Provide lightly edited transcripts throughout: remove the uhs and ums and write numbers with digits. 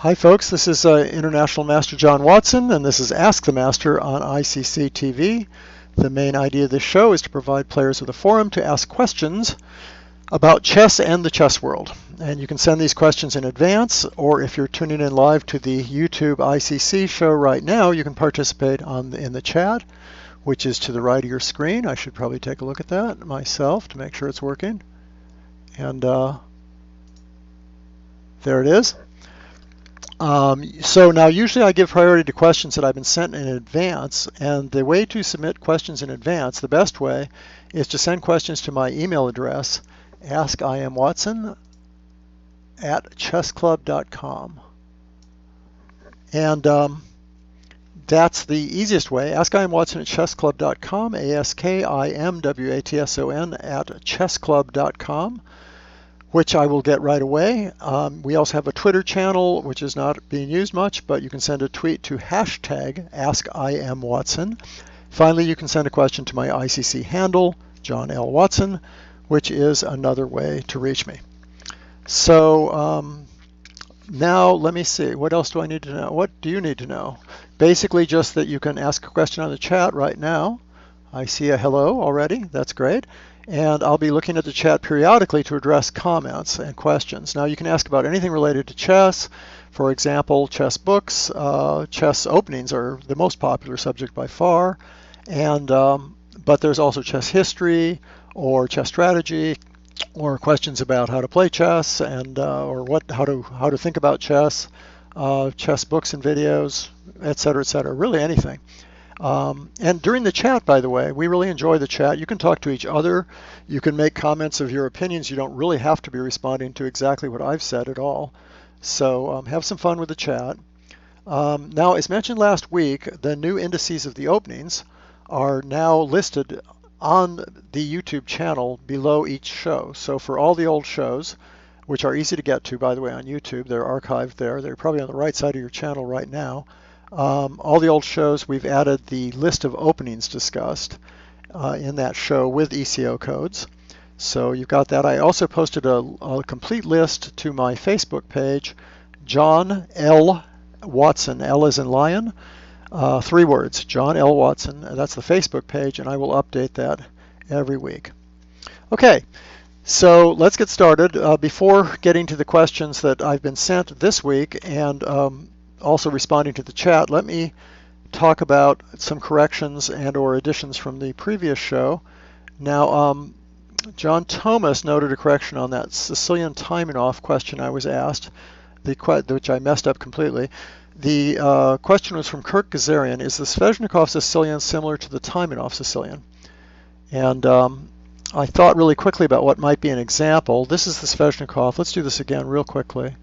Hi folks, this is International Master John Watson, and this is Ask the Master on ICC TV. The main idea of this show is to provide players with a forum to ask questions about chess and the chess world. And you can send these questions in advance, or if you're tuning in live to the YouTube ICC show right now, you can participate in the chat, which is to the right of your screen. I should probably take a look at that myself to make sure it's working. And there it is. So now usually I give priority to questions that I've been sent in advance, and the way to submit questions in advance, the best way, is to send questions to my email address, askimwatson@chessclub.com. And that's the easiest way, askimwatson@chessclub.com, askimwatson@chessclub.com. which I will get right away. We also have a Twitter channel, which is not being used much, but you can send a tweet to hashtag AskIMWatson. Finally, you can send a question to my ICC handle, John L. Watson, which is another way to reach me. So now let me see, what else do I need to know? What do you need to know? Basically just that you can ask a question on the chat right now. I see a hello already, that's great. And I'll be looking at the chat periodically to address comments and questions. Now you can ask about anything related to chess. For example, chess books. Chess openings are the most popular subject by far. And but there's also chess history or chess strategy, or questions about how to play chess and or how to think about chess, chess books and videos, etc., etc. Really anything. And during the chat, by the way, we really enjoy the chat. You can talk to each other. You can make comments of your opinions. You don't really have to be responding to exactly what I've said at all. So have some fun with the chat. Now, as mentioned last week, the new indices of the openings are now listed on the YouTube channel below each show. So for all the old shows, which are easy to get to, by the way, on YouTube, they're archived there. They're probably on the right side of your channel right now. All the old shows, we've added the list of openings discussed in that show with ECO codes. So you've got that. I also posted a complete list to my Facebook page, John L. Watson, L as in lion, 3 words, John L. Watson. That's the Facebook page, and I will update that every week. Okay, so let's get started. Before getting to the questions that I've been sent this week and also responding to the chat, let me talk about some corrections and or additions from the previous show. Now, John Thomas noted a correction on that Sicilian timing off question I was asked, which I messed up completely. The question was from Kirk Gazarian: is the Sveshnikov Sicilian similar to the timing off Sicilian? And I thought really quickly about what might be an example. This is the Sveshnikov. Let's do this again real quickly.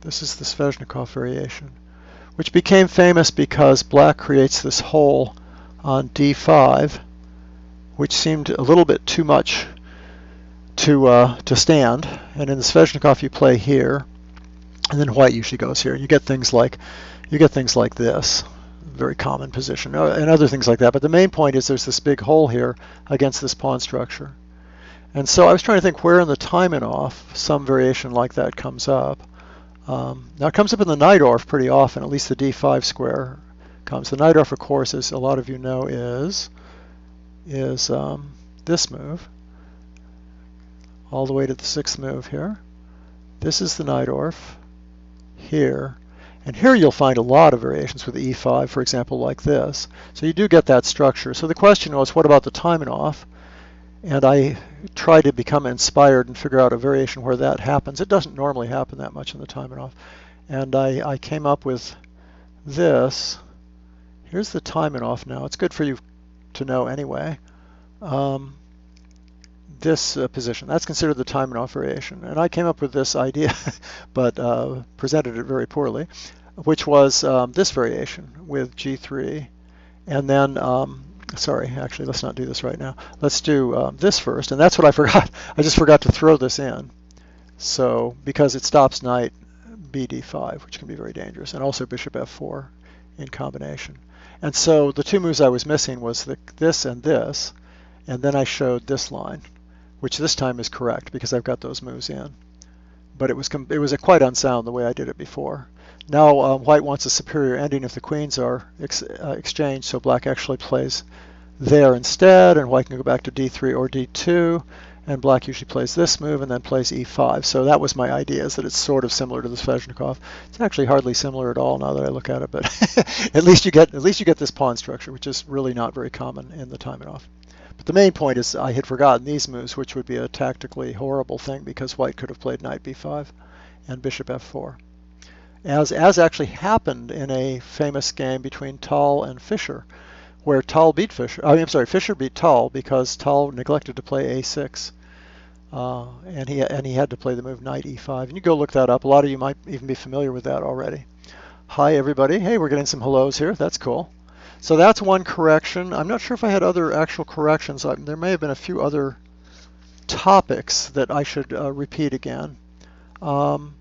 This is the Sveshnikov variation, which became famous because black creates this hole on d5, which seemed a little bit too much to stand. And in the Sveshnikov, you play here, and then white usually goes here. You get things like this, very common position, and other things like that. But the main point is there's this big hole here against this pawn structure. And so I was trying to think where in the timing off some variation like that comes up. Now it comes up in the Najdorf pretty often, at least the d5 square comes. The Najdorf, of course, as a lot of you know, is this move, all the way to the 6th move here. This is the Najdorf here. And here you'll find a lot of variations with e5, for example, like this. So you do get that structure. So the question was, what about the timing off? And I try to become inspired and figure out a variation where that happens. It doesn't normally happen that much in the timing off. And I came up with this. Here's the timing off now. It's good for you to know anyway. This position, that's considered the timing off variation. And I came up with this idea, but presented it very poorly, which was this variation with g3. And then sorry, actually, let's not do this right now. Let's do this first, and that's what I forgot. I just forgot to throw this in. So, because it stops knight bd5, which can be very dangerous, and also bishop f4 in combination. And so the 2 moves I was missing was this, and then I showed this line, which this time is correct because I've got those moves in. but it was quite unsound the way I did it before. Now white wants a superior ending if the queens are exchanged, so black actually plays there instead, and white can go back to d3 or d2, and black usually plays this move and then plays e5. So that was my idea, is that it's sort of similar to the Sveshnikov. It's actually hardly similar at all now that I look at it, but at least you get this pawn structure, which is really not very common in the time and off. But the main point is I had forgotten these moves, which would be a tactically horrible thing because white could have played knight b5 and bishop f4. As actually happened in a famous game between Tal and Fischer, where Tal beat Fischer. I'm sorry, Fischer beat Tal because Tal neglected to play a6, and he had to play the move knight e5. And you go look that up. A lot of you might even be familiar with that already. Hi everybody. Hey, we're getting some hellos here. That's cool. So that's one correction. I'm not sure if I had other actual corrections. There may have been a few other topics that I should repeat again. Now.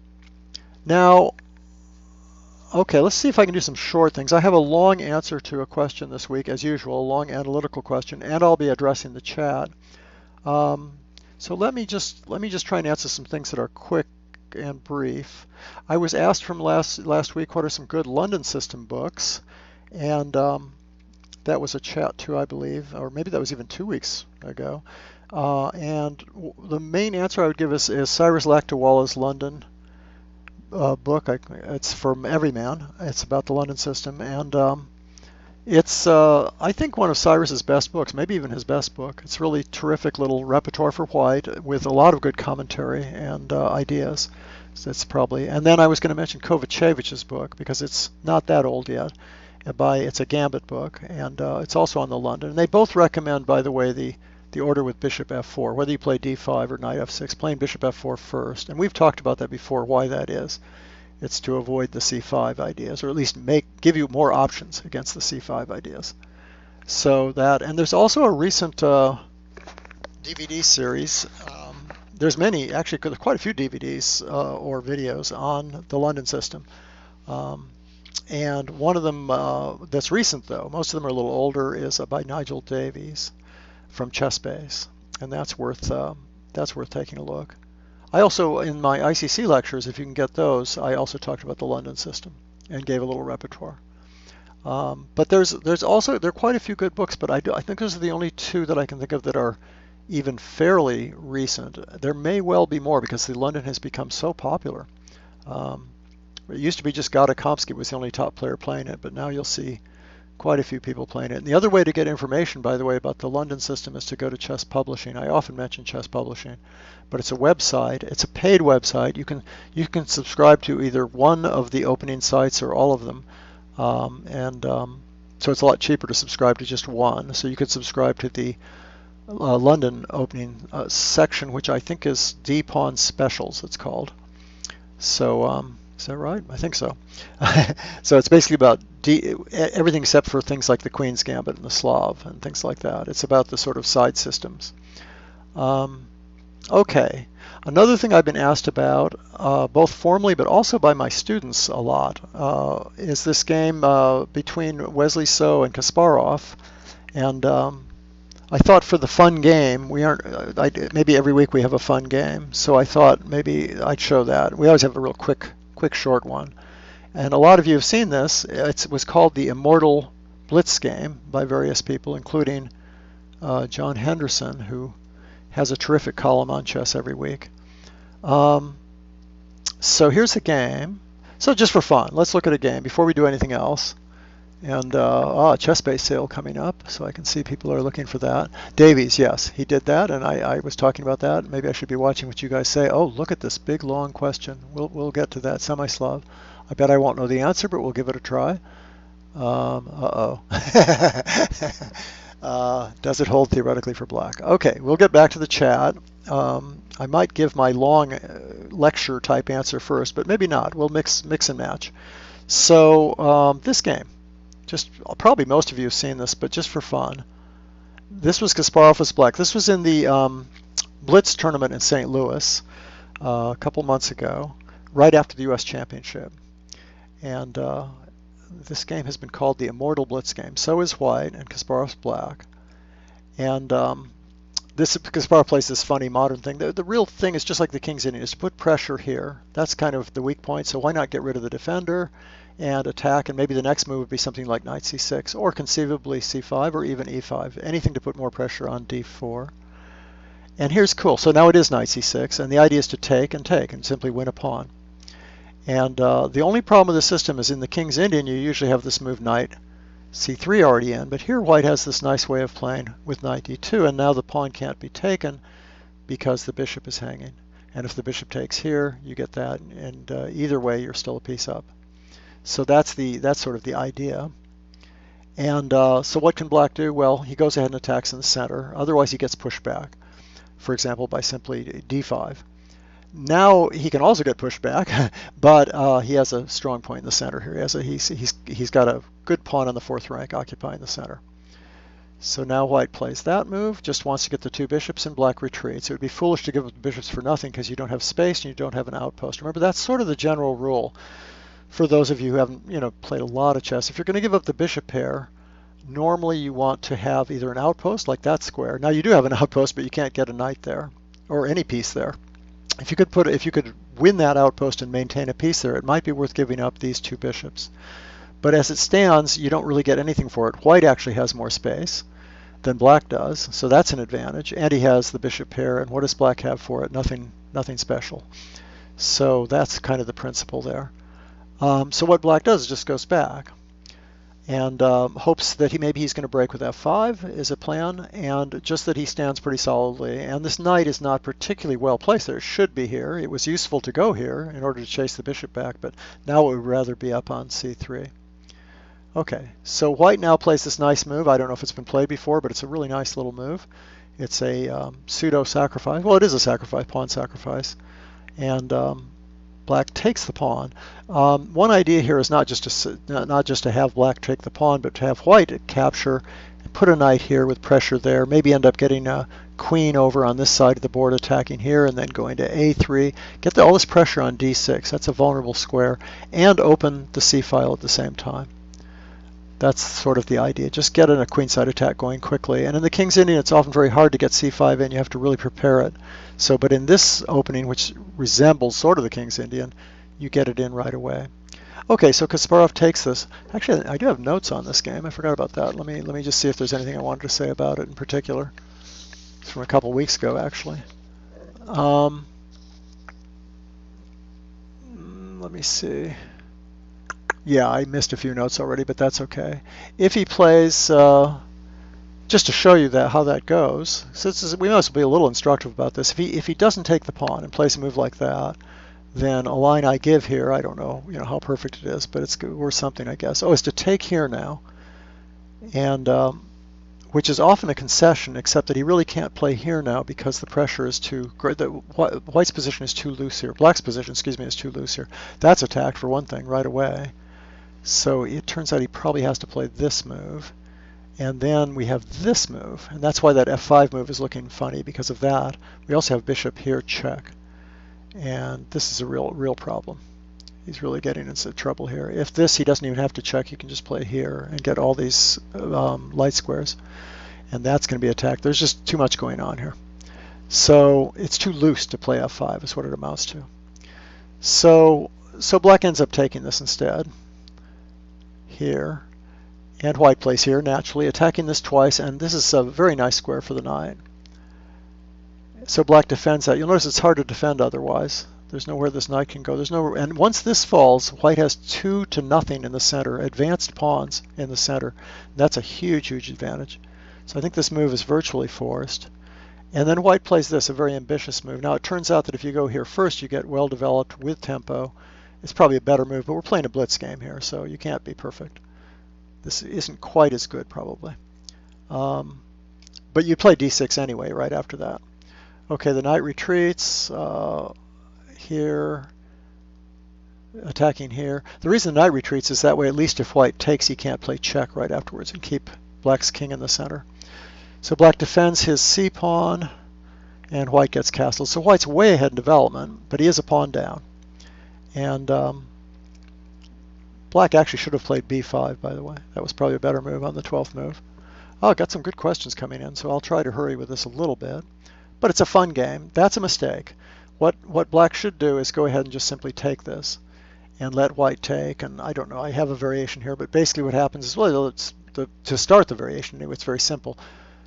Okay, let's see if I can do some short things. I have a long answer to a question this week, as usual, a long analytical question, and I'll be addressing the chat. So let me just try and answer some things that are quick and brief. I was asked from last week what are some good London system books, and that was a chat too, I believe, or maybe that was even 2 weeks ago. And the main answer I would give is Cyrus Lakdawalla's London book. It's from Everyman. It's about the London system, and it's I think one of Cyrus's best books, maybe even his best book. It's really terrific little repertoire for white with a lot of good commentary and ideas. So it's probably. And then I was going to mention Kovacevich's book because it's not that old yet. It's a Gambit book, and it's also on the London. And they both recommend, by the way, the order with bishop f4, whether you play d5 or knight f6, playing bishop f4 first. And we've talked about that before, why that is. It's to avoid the c5 ideas, or at least give you more options against the c5 ideas. So that, and there's also a recent DVD series. There's many, actually, quite a few DVDs or videos on the London system. And one of them that's recent, though, most of them are a little older, is by Nigel Davies from ChessBase, and that's worth taking a look. I also, in my ICC lectures, if you can get those, I also talked about the London system and gave a little repertoire. But there are quite a few good books, but I think those are the only two that I can think of that are even fairly recent. There may well be more because the London has become so popular. It used to be just Gadakomsky was the only top player playing it, but now you'll see quite a few people playing it. And the other way to get information, by the way, about the London system is to go to Chess Publishing. I often mention Chess Publishing, but it's a website. It's a paid website. You can subscribe to either one of the opening sites or all of them, so it's a lot cheaper to subscribe to just one. So you could subscribe to the London opening section, which I think is D-Pawn Specials, it's called. So is that right? I think so. So it's basically about everything except for things like the Queen's Gambit and the Slav and things like that. It's about the sort of side systems. Okay. Another thing I've been asked about, both formally but also by my students a lot, is this game between Wesley So and Kasparov. And I thought for the fun game, maybe every week we have a fun game. So I thought maybe I'd show that. We always have a real quick short one. And a lot of you have seen this. It was called the Immortal Blitz game by various people, including John Henderson, who has a terrific column on chess every week. So here's the game. So just for fun, let's look at a game before we do anything else. And ChessBase sale coming up, so I can see people are looking for that. Davies, yes, he did that, and I was talking about that. Maybe I should be watching what you guys say. Oh, look at this big long question. We'll get to that. Semi-Slav. I bet I won't know the answer, but we'll give it a try. Does it hold theoretically for black? Okay, we'll get back to the chat. I might give my long lecture type answer first, but maybe not. We'll mix and match. So this game. Just probably most of you have seen this, but just for fun. This was Kasparov as black. This was in the Blitz tournament in St. Louis a couple months ago, right after the U.S. Championship. And this game has been called the Immortal Blitz game. So is white, and Kasparov's black. And this Kasparov plays this funny modern thing. The real thing is just like the King's Indian, is to put pressure here. That's kind of the weak point, so why not get rid of the defender and attack, and maybe the next move would be something like knight c6, or conceivably c5, or even e5, anything to put more pressure on d4. And here's cool, so now it is knight c6, and the idea is to take and simply win a pawn. And the only problem with the system is in the King's Indian, you usually have this move knight c3 already in, but here white has this nice way of playing with knight d2, and now the pawn can't be taken because the bishop is hanging. And if the bishop takes here, you get that, and either way you're still a piece up. So that's sort of the idea. And so what can black do? Well, he goes ahead and attacks in the center, otherwise he gets pushed back, for example by simply d5. Now he can also get pushed back, but he has a strong point in the center here. He's got a good pawn on the fourth rank occupying the center. So now white plays that move, just wants to get the two bishops, and black retreats. It would be foolish to give up the bishops for nothing because you don't have space and you don't have an outpost. Remember, that's sort of the general rule for those of you who haven't played a lot of chess. If you're going to give up the bishop pair, normally you want to have either an outpost like that square. Now you do have an outpost, but you can't get a knight there or any piece there. If you could win that outpost and maintain a piece there, it might be worth giving up these two bishops. But as it stands, you don't really get anything for it. White actually has more space than black does, so that's an advantage. And he has the bishop pair, and what does black have for it? Nothing special. So that's kind of the principle there. So what black does is just goes back and hopes that maybe he's going to break with f5 is a plan, and just that he stands pretty solidly. And this knight is not particularly well placed there. It should be here. It was useful to go here in order to chase the bishop back, but now it would rather be up on c3. Okay, so white now plays this nice move. I don't know if it's been played before, but it's a really nice little move. It's a pseudo sacrifice. Well, it is a sacrifice, pawn sacrifice, and black takes the pawn. One idea here is not just to have black take the pawn, but to have white capture, put a knight here with pressure there, maybe end up getting a queen over on this side of the board attacking here, and then going to a3, get all this pressure on d6, that's a vulnerable square, and open the c file at the same time. That's sort of the idea. Just get a queenside attack going quickly. And in the King's Indian, it's often very hard to get c5 in. You have to really prepare it. So, but in this opening, which resembles sort of the King's Indian, you get it in right away. Okay, so Kasparov takes this. Actually, I do have notes on this game. I forgot about that. Let me just see if there's anything I wanted to say about it in particular. It's from a couple weeks ago, actually. Let me see. Yeah, I missed a few notes already, but that's okay. If he plays, just to show you how that goes, so we must be a little instructive about this. If he doesn't take the pawn and plays a move like that, then a line I give here, I don't know, how perfect it is, but it's worth something, I guess. Oh, is to take here now, and which is often a concession, except that he really can't play here now because the pressure is too great. White's position is too loose here. Black's position, excuse me, is too loose here. That's attacked for one thing right away. So it turns out he probably has to play this move. And then we have this move. And that's why that f5 move is looking funny, because of that. We also have bishop here, check. And this is a real problem. He's really getting into trouble here. If this, he doesn't even have to check. He can just play here and get all these light squares. And that's going to be attacked. There's just too much going on here. So it's too loose to play f5 is what it amounts to. So black ends up taking this instead. Here, and white plays here naturally, attacking this twice, and this is a very nice square for the knight. So black defends that. You'll notice it's hard to defend otherwise. There's nowhere this knight can go. And once this falls, white has 2-0 in the center, advanced pawns in the center. That's a huge advantage. So I think this move is virtually forced. And then white plays this, a very ambitious move. Now it turns out that if you go here first, you get well developed with tempo. It's probably a better move, but we're playing a blitz game here, so you can't be perfect. This isn't quite as good, probably. But you play d6 anyway right after that. Okay, the knight retreats here, attacking here. The reason the knight retreats is that way, at least if white takes, he can't play check right afterwards and keep black's king in the center. So black defends his c-pawn, and white gets castled. So white's way ahead in development, but he is a pawn down. And black actually should have played b5, by the way. That was probably a better move on the 12th move. Oh, got some good questions coming in, so I'll try to hurry with this a little bit. But it's a fun game. That's a mistake. What black should do is go ahead and just simply take this and let white take. And I don't know, I have a variation here, but basically what happens is, well, to start the variation anyway, it's very simple.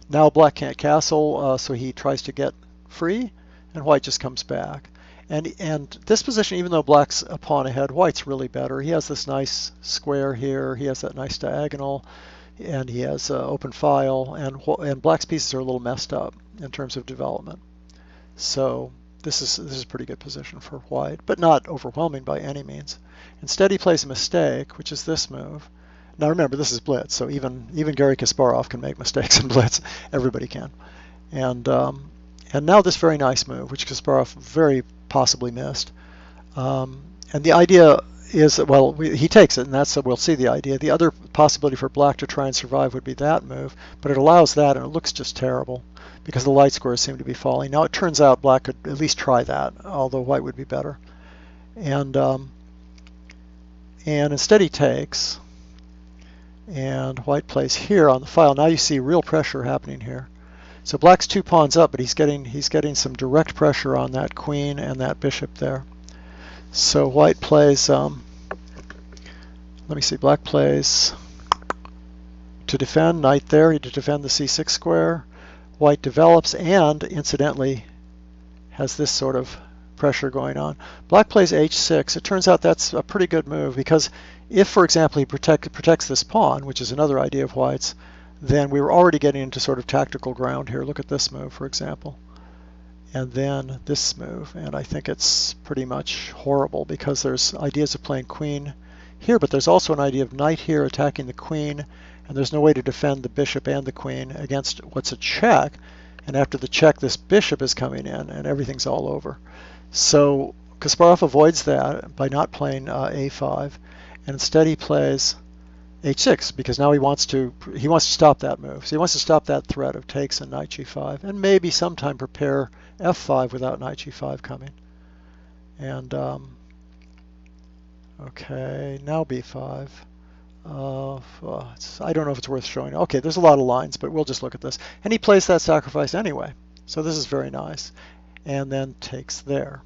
Now black can't castle, so he tries to get free, and white just comes back. And this position, even though black's a pawn ahead, white's really better. He has this nice square here, he has that nice diagonal, and he has open file, and black's pieces are a little messed up in terms of development. So this is a pretty good position for white, but not overwhelming by any means. Instead, he plays a mistake, which is this move. Now remember, this is blitz, so even Garry Kasparov can make mistakes in blitz. Everybody can. And now this very nice move, which Kasparov very possibly missed. And the idea is that, well, he takes it, and that's, we'll see the idea. The other possibility for black to try and survive would be that move, but it allows that, and it looks just terrible because the light squares seem to be falling. Now it turns out black could at least try that, although white would be better. And instead he takes, and white plays here on the file. Now you see real pressure happening here. So black's 2 pawns up, but he's getting some direct pressure on that queen and that bishop there. So white plays, let me see, black plays to defend, knight there, to defend the c6 square. White develops and, incidentally, has this sort of pressure going on. Black plays h6. It turns out that's a pretty good move because if, for example, he protects this pawn, which is another idea of white's, then we were already getting into sort of tactical ground here. Look at this move, for example. And then this move, and I think it's pretty much horrible because there's ideas of playing queen here, but there's also an idea of knight here attacking the queen, and there's no way to defend the bishop and the queen against what's a check, and after the check this bishop is coming in and everything's all over. So Kasparov avoids that by not playing a5, and instead he plays h6 because now he wants to stop that move. So he wants to stop that threat of takes and knight g5, and maybe sometime prepare f5 without knight g5 coming. And okay, now b5. I don't know if it's worth showing. Okay, there's a lot of lines, but we'll just look at this. And he plays that sacrifice anyway. So this is very nice. And then takes there.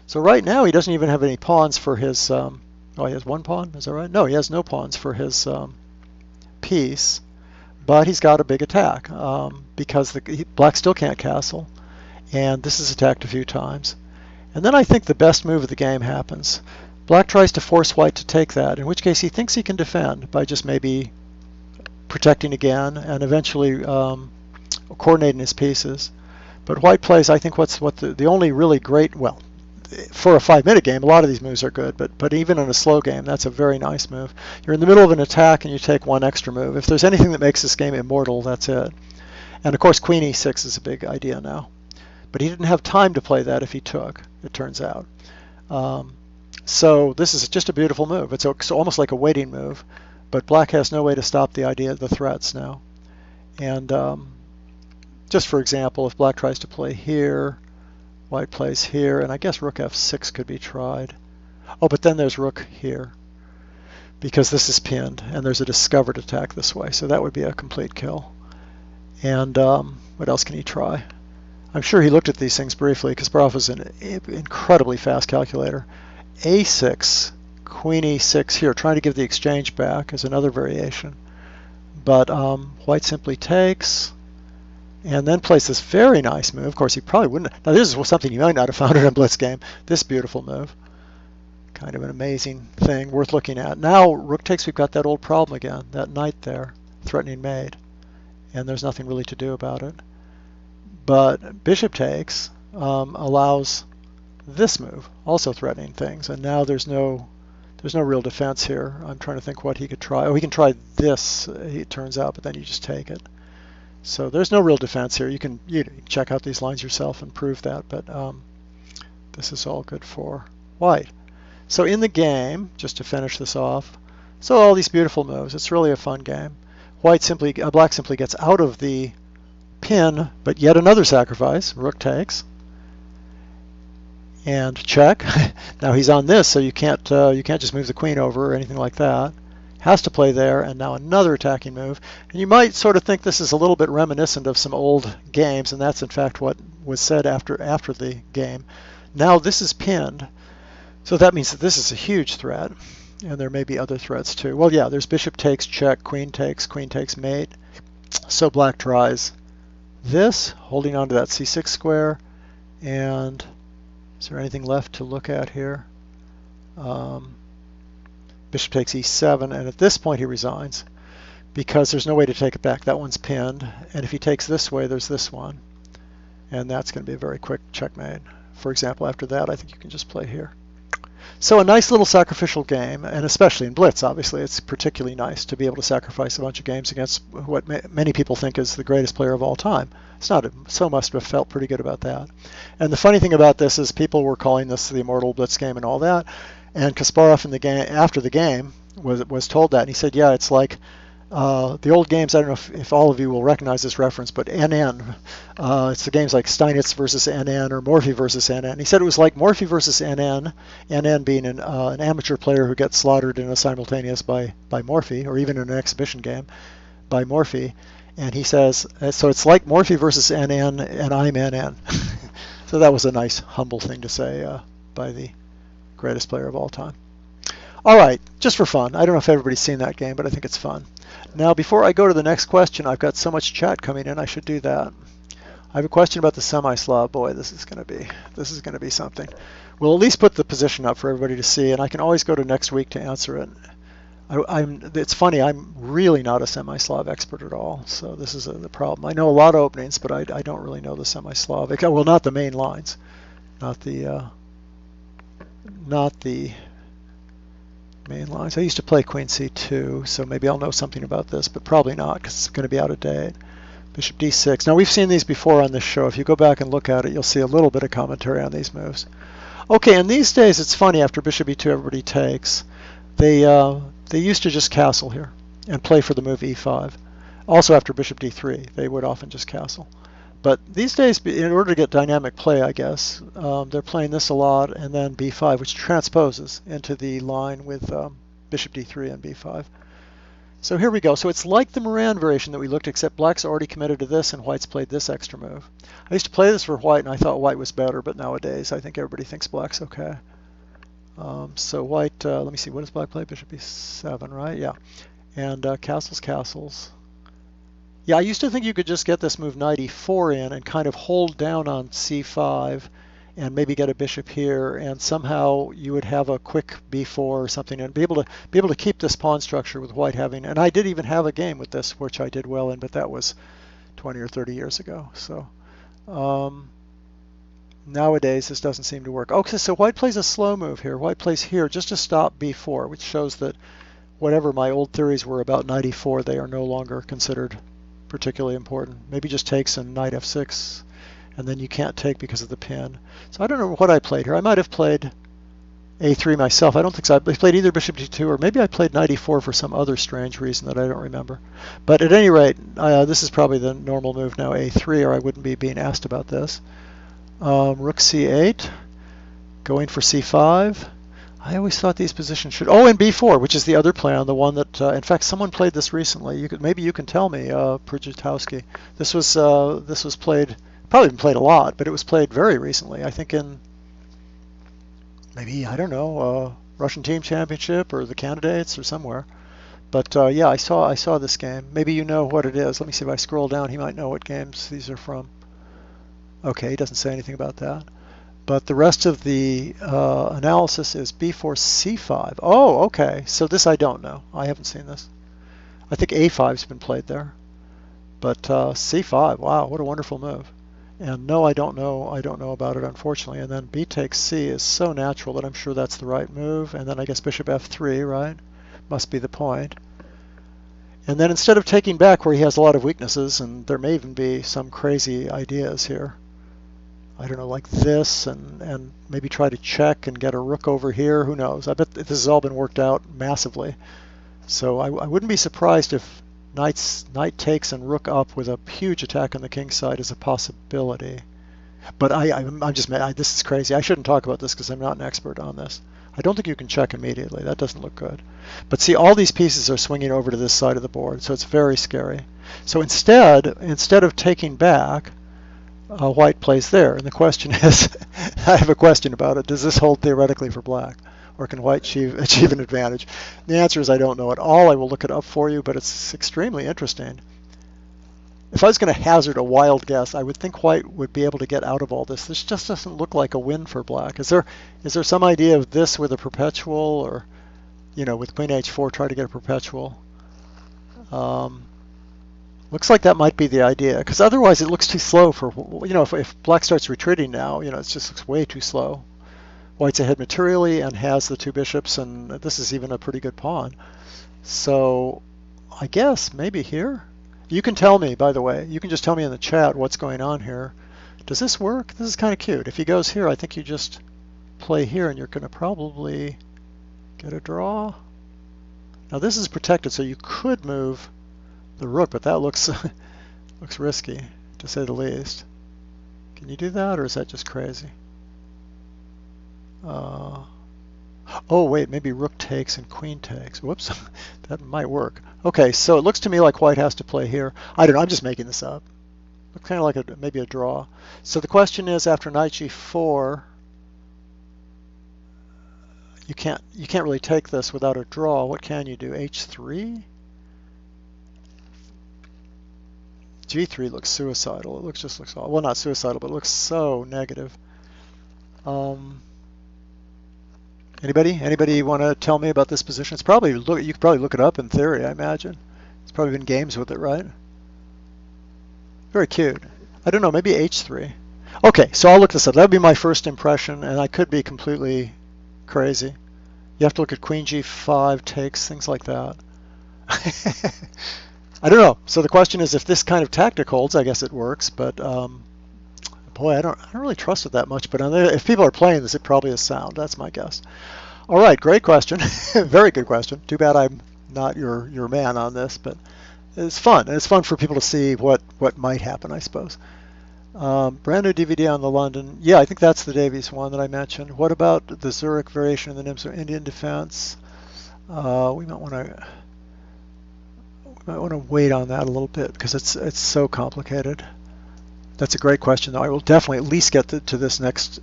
So right now he doesn't even have any pawns for his... oh, he has 1 pawn? Is that right? No, he has no pawns for his piece. But he's got a big attack because black still can't castle. And this is attacked a few times. And then I think the best move of the game happens. Black tries to force white to take that, in which case he thinks he can defend by just maybe protecting again and eventually coordinating his pieces. But white plays, I think, the only really great, well, for a 5-minute game, a lot of these moves are good, but even in a slow game, that's a very nice move. You're in the middle of an attack and you take 1 extra move. If there's anything that makes this game immortal, that's it. And of course, queen e6 is a big idea now. But he didn't have time to play that if he took, it turns out. So this is just a beautiful move. It's almost like a waiting move, but black has no way to stop the threats now. And just for example, if black tries to play here, white plays here, and I guess rook f6 could be tried. Oh, but then there's rook here, because this is pinned, and there's a discovered attack this way, so that would be a complete kill. And what else can he try? I'm sure he looked at these things briefly. Kasparov is an incredibly fast calculator. a6, queen e6 here, trying to give the exchange back is another variation. But white simply takes, and then plays this very nice move. Of course, he probably wouldn't. Now, this is something you might not have found in a blitz game. This beautiful move. Kind of an amazing thing, worth looking at. Now, rook takes, we've got that old problem again, that knight there, threatening mate. And there's nothing really to do about it. But bishop takes allows this move, also threatening things, and now there's no real defense here. I'm trying to think what he could try. Oh, he can try this, it turns out, but then you just take it. So there's no real defense here. You can check out these lines yourself and prove that, but this is all good for white. So in the game, just to finish this off, so all these beautiful moves. It's really a fun game. Black simply gets out of the pin, but yet another sacrifice. Rook takes. And check. Now he's on this, so you can't just move the queen over or anything like that. has to play there, and now another attacking move. And you might sort of think this is a little bit reminiscent of some old games, and that's in fact what was said after the game. Now this is pinned, so that means that this is a huge threat, and there may be other threats too. Well, yeah, there's bishop takes, check, queen takes mate. So black tries this, holding on to that c6 square, and is there anything left to look at here? Bishop takes e7, and at this point he resigns because there's no way to take it back. That one's pinned, and if he takes this way, there's this one, and that's going to be a very quick checkmate. For example, after that, I think you can just play here. So a nice little sacrificial game, and especially in blitz, obviously, it's particularly nice to be able to sacrifice a bunch of games against what many people think is the greatest player of all time. It's not, so must have felt pretty good about that. And the funny thing about this is people were calling this the Immortal blitz game and all that, and Kasparov in the game, after the game was told that, and he said, yeah, it's like the old games. I don't know if all of you will recognize this reference, but NN, it's the games like Steinitz versus NN or Morphy versus NN. He said it was like Morphy versus NN, NN being an amateur player who gets slaughtered in a simultaneous by Morphy, or even in an exhibition game by Morphy. And he says, so it's like Morphy versus NN, and I'm NN. So that was a nice, humble thing to say by the greatest player of all time. All right, just for fun. I don't know if everybody's seen that game, but I think it's fun. Now, before I go to the next question, I've got so much chat coming in, I should do that. I have a question about the Semi-Slav. Boy, this is going to be something. We'll at least put the position up for everybody to see, and I can always go to next week to answer it. It's funny, I'm really not a Semi-Slav expert at all, so this is the problem. I know a lot of openings, but I don't really know the Semi-Slavic. Well, not the main lines, not the main lines. I used to play Queen C2, so maybe I'll know something about this, but probably not because it's going to be out of date. Bishop D6. Now, we've seen these before on this show. If you go back and look at it, you'll see a little bit of commentary on these moves. Okay, and these days it's funny, after Bishop E2 everybody takes. They used to just castle here and play for the move E5. Also after Bishop D3, they would often just castle. But these days, in order to get dynamic play, I guess, they're playing this a lot, and then B5, which transposes into the line with Bishop D3 and B5. So here we go. So it's like the Moran variation that we looked, except black's already committed to this, and white's played this extra move. I used to play this for white, and I thought white was better, but nowadays I think everybody thinks black's okay. So white, let me see, what does black play? Bishop E7, right? Yeah. And castles. Yeah, I used to think you could just get this move knight e4 in and kind of hold down on c5 and maybe get a bishop here, and somehow you would have a quick b4 or something and be able to keep this pawn structure with white having. And I did even have a game with this, which I did well in, but that was 20 or 30 years ago. So nowadays this doesn't seem to work. Okay, so white plays a slow move here. White plays here just to stop b4, which shows that whatever my old theories were about knight e4, they are no longer considered particularly important. Maybe just takes and knight f6, and then you can't take because of the pin. So I don't know what I played here. I might have played a3 myself. I don't think so. I played either bishop d2, or maybe I played knight e4 for some other strange reason that I don't remember. But at any rate, this is probably the normal move now, a3, or I wouldn't be being asked about this. Rook c8, going for c5. I always thought these positions should... Oh, and b4, which is the other plan, the one that... in fact, someone played this recently. Maybe you can tell me, Przutowski. This was played... Probably been played a lot, but it was played very recently. I think in... Maybe, I don't know, Russian Team Championship or the Candidates or somewhere. But yeah, I saw this game. Maybe you know what it is. Let me see if I scroll down. He might know what games these are from. Okay, he doesn't say anything about that. But the rest of the analysis is b4, c5. Oh, okay. So this I don't know. I haven't seen this. I think a5's been played there. But c5, wow, what a wonderful move. And no, I don't know about it, unfortunately. And then b takes c is so natural that I'm sure that's the right move. And then I guess bishop f3, right? Must be the point. And then instead of taking back where he has a lot of weaknesses, and there may even be some crazy ideas here, I don't know, like this, and maybe try to check and get a rook over here. Who knows? I bet this has all been worked out massively. So I wouldn't be surprised if knight takes and rook up with a huge attack on the king's side is a possibility. But I'm just, this is crazy. I shouldn't talk about this because I'm not an expert on this. I don't think you can check immediately. That doesn't look good. But see, all these pieces are swinging over to this side of the board, so it's very scary. So instead of taking back, white plays there. And the question is, I have a question about it. Does this hold theoretically for black? Or can white achieve an advantage? The answer is I don't know at all. I will look it up for you, but it's extremely interesting. If I was going to hazard a wild guess, I would think white would be able to get out of all this. This just doesn't look like a win for black. Is there some idea of this with a perpetual, or, with queen h4 try to get a perpetual? Looks like that might be the idea, because otherwise it looks too slow for, if black starts retreating now, it just looks way too slow. White's ahead materially and has the two bishops, and this is even a pretty good pawn. So I guess maybe here. You can tell me, by the way, you can just tell me in the chat what's going on here. Does this work? This is kind of cute. If he goes here, I think you just play here and you're going to probably get a draw. Now this is protected, so you could move the rook, but that looks looks risky, to say the least. Can you do that, or is that just crazy? Oh wait, maybe rook takes and queen takes. Whoops, that might work. Okay, so it looks to me like white has to play here. I don't know, I'm just making this up. Looks kind of like maybe a draw. So the question is, after knight g4, you can't really take this without a draw. What can you do? h3? g3 looks suicidal. It just looks, well, not suicidal, but it looks so negative. Anybody want to tell me about this position? It's probably, you could probably look it up in theory, I imagine. It's probably been games with it, right? Very cute. I don't know, maybe h3. Okay, so I'll look this up. That would be my first impression, and I could be completely crazy. You have to look at queen g5 takes, things like that. I don't know. So the question is, if this kind of tactic holds, I guess it works, but boy, I don't really trust it that much, but if people are playing this, it probably is sound. That's my guess. All right, great question. Very good question. Too bad I'm not your man on this, but it's fun. And it's fun for people to see what might happen, I suppose. Brand new DVD on the London. Yeah, I think that's the Davies one that I mentioned. What about the Zurich variation in the Nimzo Indian defense? We might want to wait on that a little bit because it's so complicated. That's a great question, though. I will definitely at least get to this next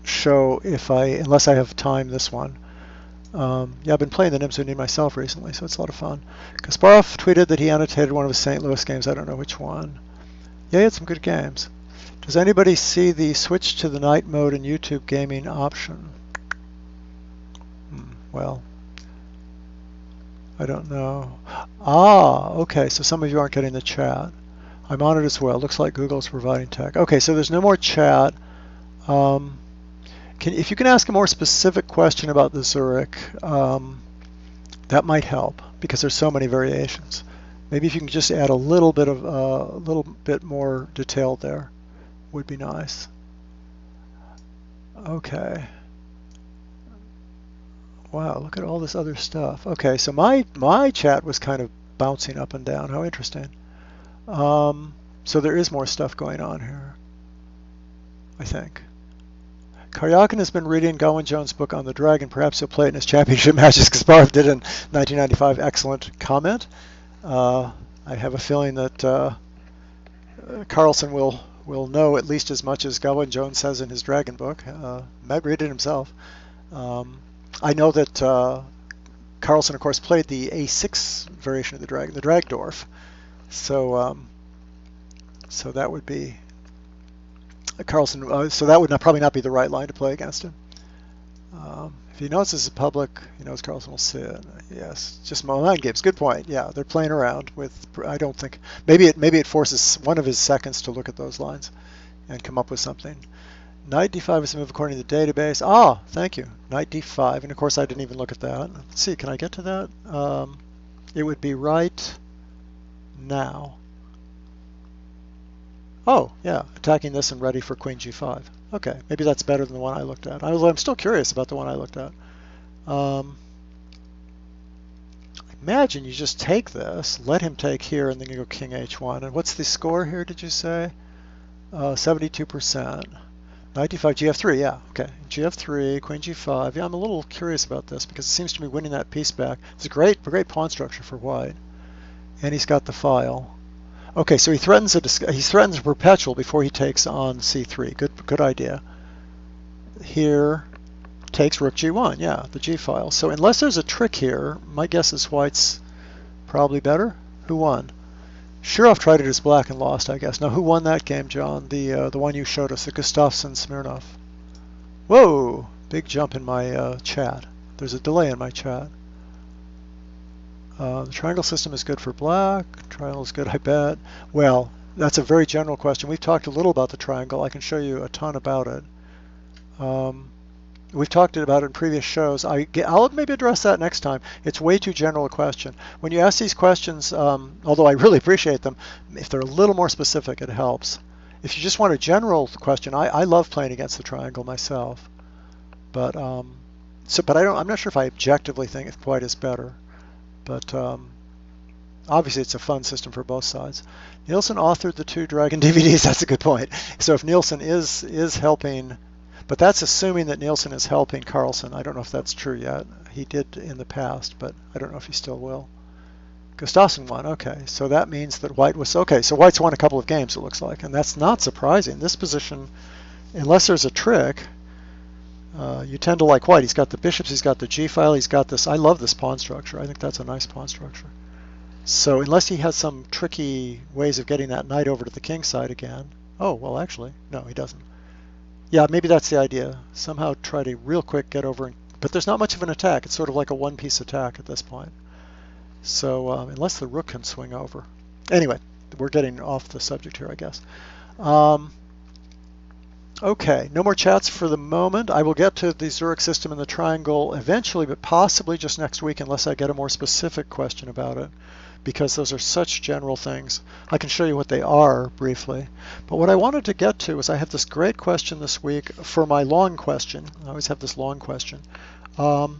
show unless I have time this one. Yeah, I've been playing the Nimzo Indian myself recently, so it's a lot of fun. Kasparov tweeted that he annotated one of his St. Louis games. I don't know which one. Yeah, he had some good games. Does anybody see the switch to the night mode in YouTube gaming option? Well, I don't know. Ah, okay, so some of you aren't getting the chat. I'm on it as well. Looks like Google's providing tech. Okay, so there's no more chat. If you can ask a more specific question about the Zurich, that might help because there's so many variations. Maybe if you can just add a little bit more detail there, would be nice. Okay. Wow, look at all this other stuff. Okay, so my chat was kind of bouncing up and down. How interesting. So there is more stuff going on here, I think. Caro Kann has been reading Gawain Jones' book on the dragon. Perhaps he'll play it in his championship matches. Kasparov did in 1995. Excellent comment. I have a feeling that Carlsen will know at least as much as Gawain Jones says in his dragon book. Might read it himself. I know that Carlsen, of course, played the A6 variation of the dragon, the Dragdorf. So that would be Carlsen. So that would probably not be the right line to play against him. If he knows this is public, he knows Carlsen will see it. Yes, just mind games. Good point. Yeah, they're playing around with. I don't think maybe it forces one of his seconds to look at those lines and come up with something. Knight d5 is a move according to the database. Ah, thank you. Knight d5, and of course I didn't even look at that. Let's see, can I get to that? It would be right now. Oh, yeah, attacking this and ready for queen g5. Okay, maybe that's better than the one I looked at. I'm still curious about the one I looked at. Imagine you just take this, let him take here, and then you go king h1. And what's the score here, did you say? 72%. Knight d5, gf3, yeah, okay. gf3, queen g5. Yeah, I'm a little curious about this because it seems to be winning that piece back. It's a great pawn structure for white. And he's got the file. Okay, so he threatens a perpetual before he takes on c3. Good idea. Here takes rook g1, yeah, the g file. So unless there's a trick here, my guess is white's probably better. Who won? Shirov tried it as black and lost, I guess. Now, who won that game, John? The one you showed us, the Gustafsson-Smirnov. Whoa! Big jump in my chat. There's a delay in my chat. The triangle system is good for black. Triangle is good, I bet. Well, that's a very general question. We've talked a little about the triangle. I can show you a ton about it. We've talked about it in previous shows. I'll maybe address that next time. It's way too general a question. When you ask these questions, although I really appreciate them, if they're a little more specific, it helps. If you just want a general question, I love playing against the triangle myself, but I'm not sure if I objectively think white is better. But obviously, it's a fun system for both sides. Nielsen authored the 2 Dragon DVDs. That's a good point. So if Nielsen is helping. But that's assuming that Nielsen is helping Carlsen. I don't know if that's true yet. He did in the past, but I don't know if he still will. Gustafsson won. Okay, so that means that white was okay. So white's won a couple of games, it looks like, and that's not surprising. This position, unless there's a trick, you tend to like white. He's got the bishops. He's got the g file. He's got this. I love this pawn structure. I think that's a nice pawn structure. So unless he has some tricky ways of getting that knight over to the king side again. Oh well, actually, no, he doesn't. Yeah, maybe that's the idea. Somehow try to real quick get over, but there's not much of an attack. It's sort of like a one-piece attack at this point. So unless the rook can swing over. Anyway, we're getting off the subject here, I guess. Okay, no more chats for the moment. I will get to the Zurich system and the triangle eventually, but possibly just next week unless I get a more specific question about it, because those are such general things. I can show you what they are briefly. But what I wanted to get to is I have this great question this week for my long question. I always have this long question. The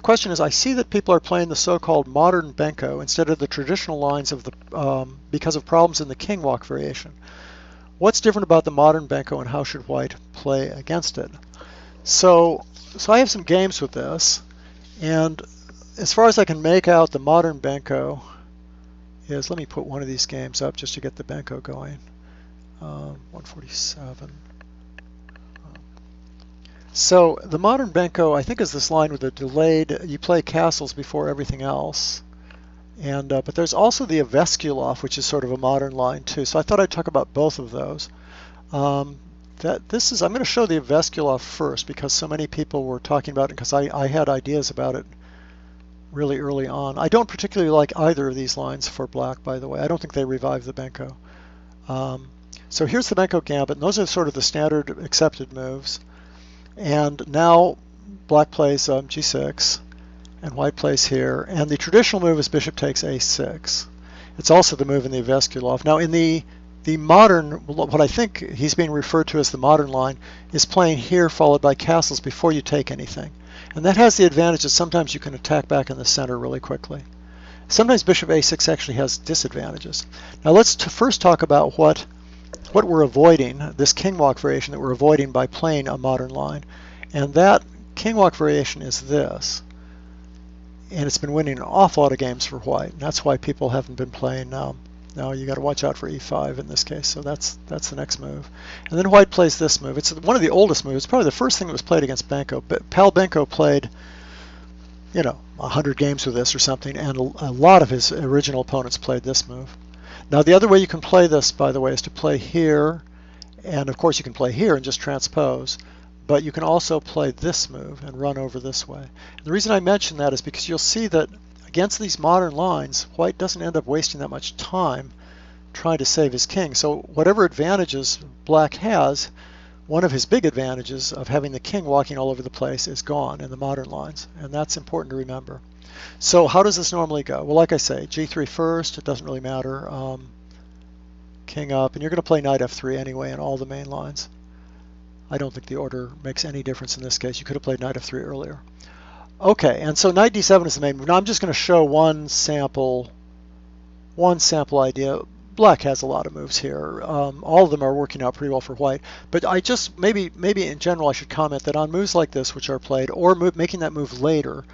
question is, I see that people are playing the so-called modern Benko instead of the traditional lines of the because of problems in the king walk variation. What's different about the modern Benko and how should white play against it? So I have some games with this, and as far as I can make out, the modern Benko is, let me put one of these games up just to get the Benko going. 147. So the modern Benko, I think, is this line with a delayed, you play castles before everything else. And but there's also the Aveskulov, which is sort of a modern line too. So I thought I'd talk about both of those. I'm going to show the Aveskulov first because so many people were talking about it because I had ideas about it really early on. I don't particularly like either of these lines for black, by the way. I don't think they revive the Benko. So here's the Benko Gambit, and those are sort of the standard accepted moves. And now black plays g6. And white plays here, and the traditional move is bishop takes a6. It's also the move in the Aveskulov. Now in the modern, what I think he's being referred to as the modern line, is playing here followed by castles before you take anything. And that has the advantage that sometimes you can attack back in the center really quickly. Sometimes bishop a6 actually has disadvantages. Now let's first talk about what we're avoiding, this king walk variation that we're avoiding by playing a modern line. And that king walk variation is this. And it's been winning an awful lot of games for white. And that's why people haven't been playing now. Now you got to watch out for e5 in this case. So that's the next move. And then white plays this move. It's one of the oldest moves. It's probably the first thing that was played against Benko. But Pal Benko played, 100 games with this or something. And a lot of his original opponents played this move. Now the other way you can play this, by the way, is to play here. And of course you can play here and just transpose. But you can also play this move and run over this way. And the reason I mention that is because you'll see that against these modern lines, white doesn't end up wasting that much time trying to save his king. So whatever advantages black has, one of his big advantages of having the king walking all over the place is gone in the modern lines. And that's important to remember. So how does this normally go? Well, like I say, g3 first, it doesn't really matter. King up, and you're going to play knight f3 anyway in all the main lines. I don't think the order makes any difference in this case. You could have played knight f3 earlier. Okay, and so knight d7 is the main move. Now I'm just going to show one sample idea. Black has a lot of moves here. All of them are working out pretty well for white. But I just, maybe in general I should comment that on moves like this which are played, or making that move later,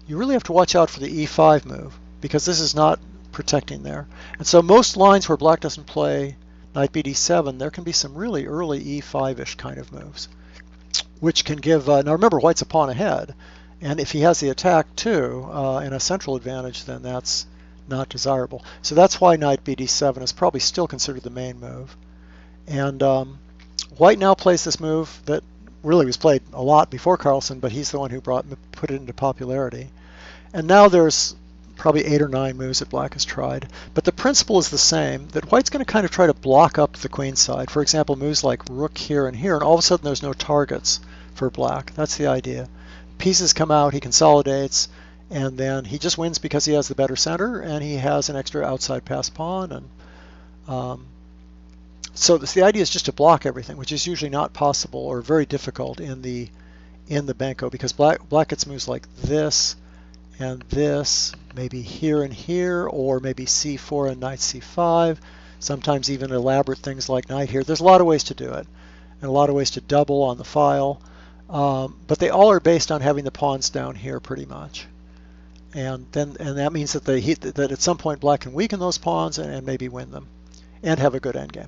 you really have to watch out for the e5 move, because this is not protecting there. And so most lines where black doesn't play knight bd7, there can be some really early e5-ish kind of moves, which can give, now remember white's a pawn ahead, and if he has the attack too, and a central advantage, then that's not desirable. So that's why knight bd7 is probably still considered the main move. And white now plays this move that really was played a lot before Carlsen, but he's the one who put it into popularity. And now there's probably 8 or 9 moves that black has tried. But the principle is the same, that white's going to kind of try to block up the queen side. For example, moves like rook here, and all of a sudden there's no targets for black. That's the idea. Pieces come out, he consolidates, and then he just wins because he has the better center, and he has an extra outside pass pawn. And so the idea is just to block everything, which is usually not possible or very difficult in the Benko, because black gets moves like this and this, maybe here and here, or maybe c4 and knight c5, sometimes even elaborate things like knight here. There's a lot of ways to do it, and a lot of ways to double on the file, but they all are based on having the pawns down here pretty much. And that means that that at some point black can weaken those pawns and maybe win them, and have a good endgame.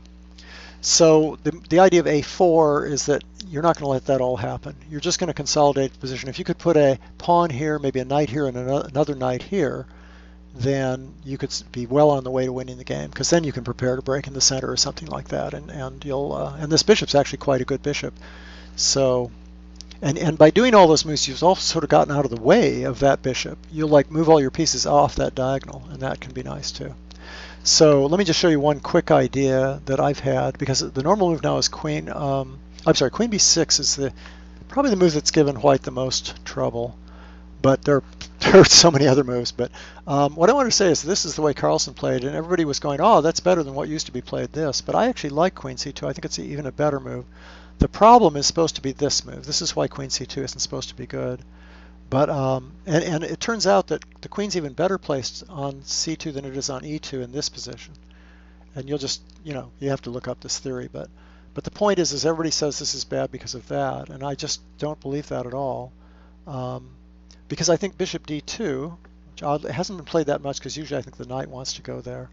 So the idea of a4 is that you're not going to let that all happen. You're just going to consolidate the position. If you could put a pawn here, maybe a knight here, and another knight here, then you could be well on the way to winning the game, because then you can prepare to break in the center or something like that, and you'll and this bishop's actually quite a good bishop. So and by doing all those moves, you've also sort of gotten out of the way of that bishop. You'll like move all your pieces off that diagonal, and that can be nice too. So let me just show you one quick idea that I've had, because the normal move now is queen. I'm sorry, queen b6 is probably the move that's given white the most trouble. But there are so many other moves. But what I want to say is this is the way Carlsen played, and everybody was going, oh, that's better than what used to be played this. But I actually like queen c2. I think it's even a better move. The problem is supposed to be this move. This is why queen c2 isn't supposed to be good. But and it turns out that the queen's even better placed on c2 than it is on e2 in this position. And you'll just, you have to look up this theory. But the point is everybody says this is bad because of that, and I just don't believe that at all. Because I think bishop d2, which hasn't been played that much because usually I think the knight wants to go there,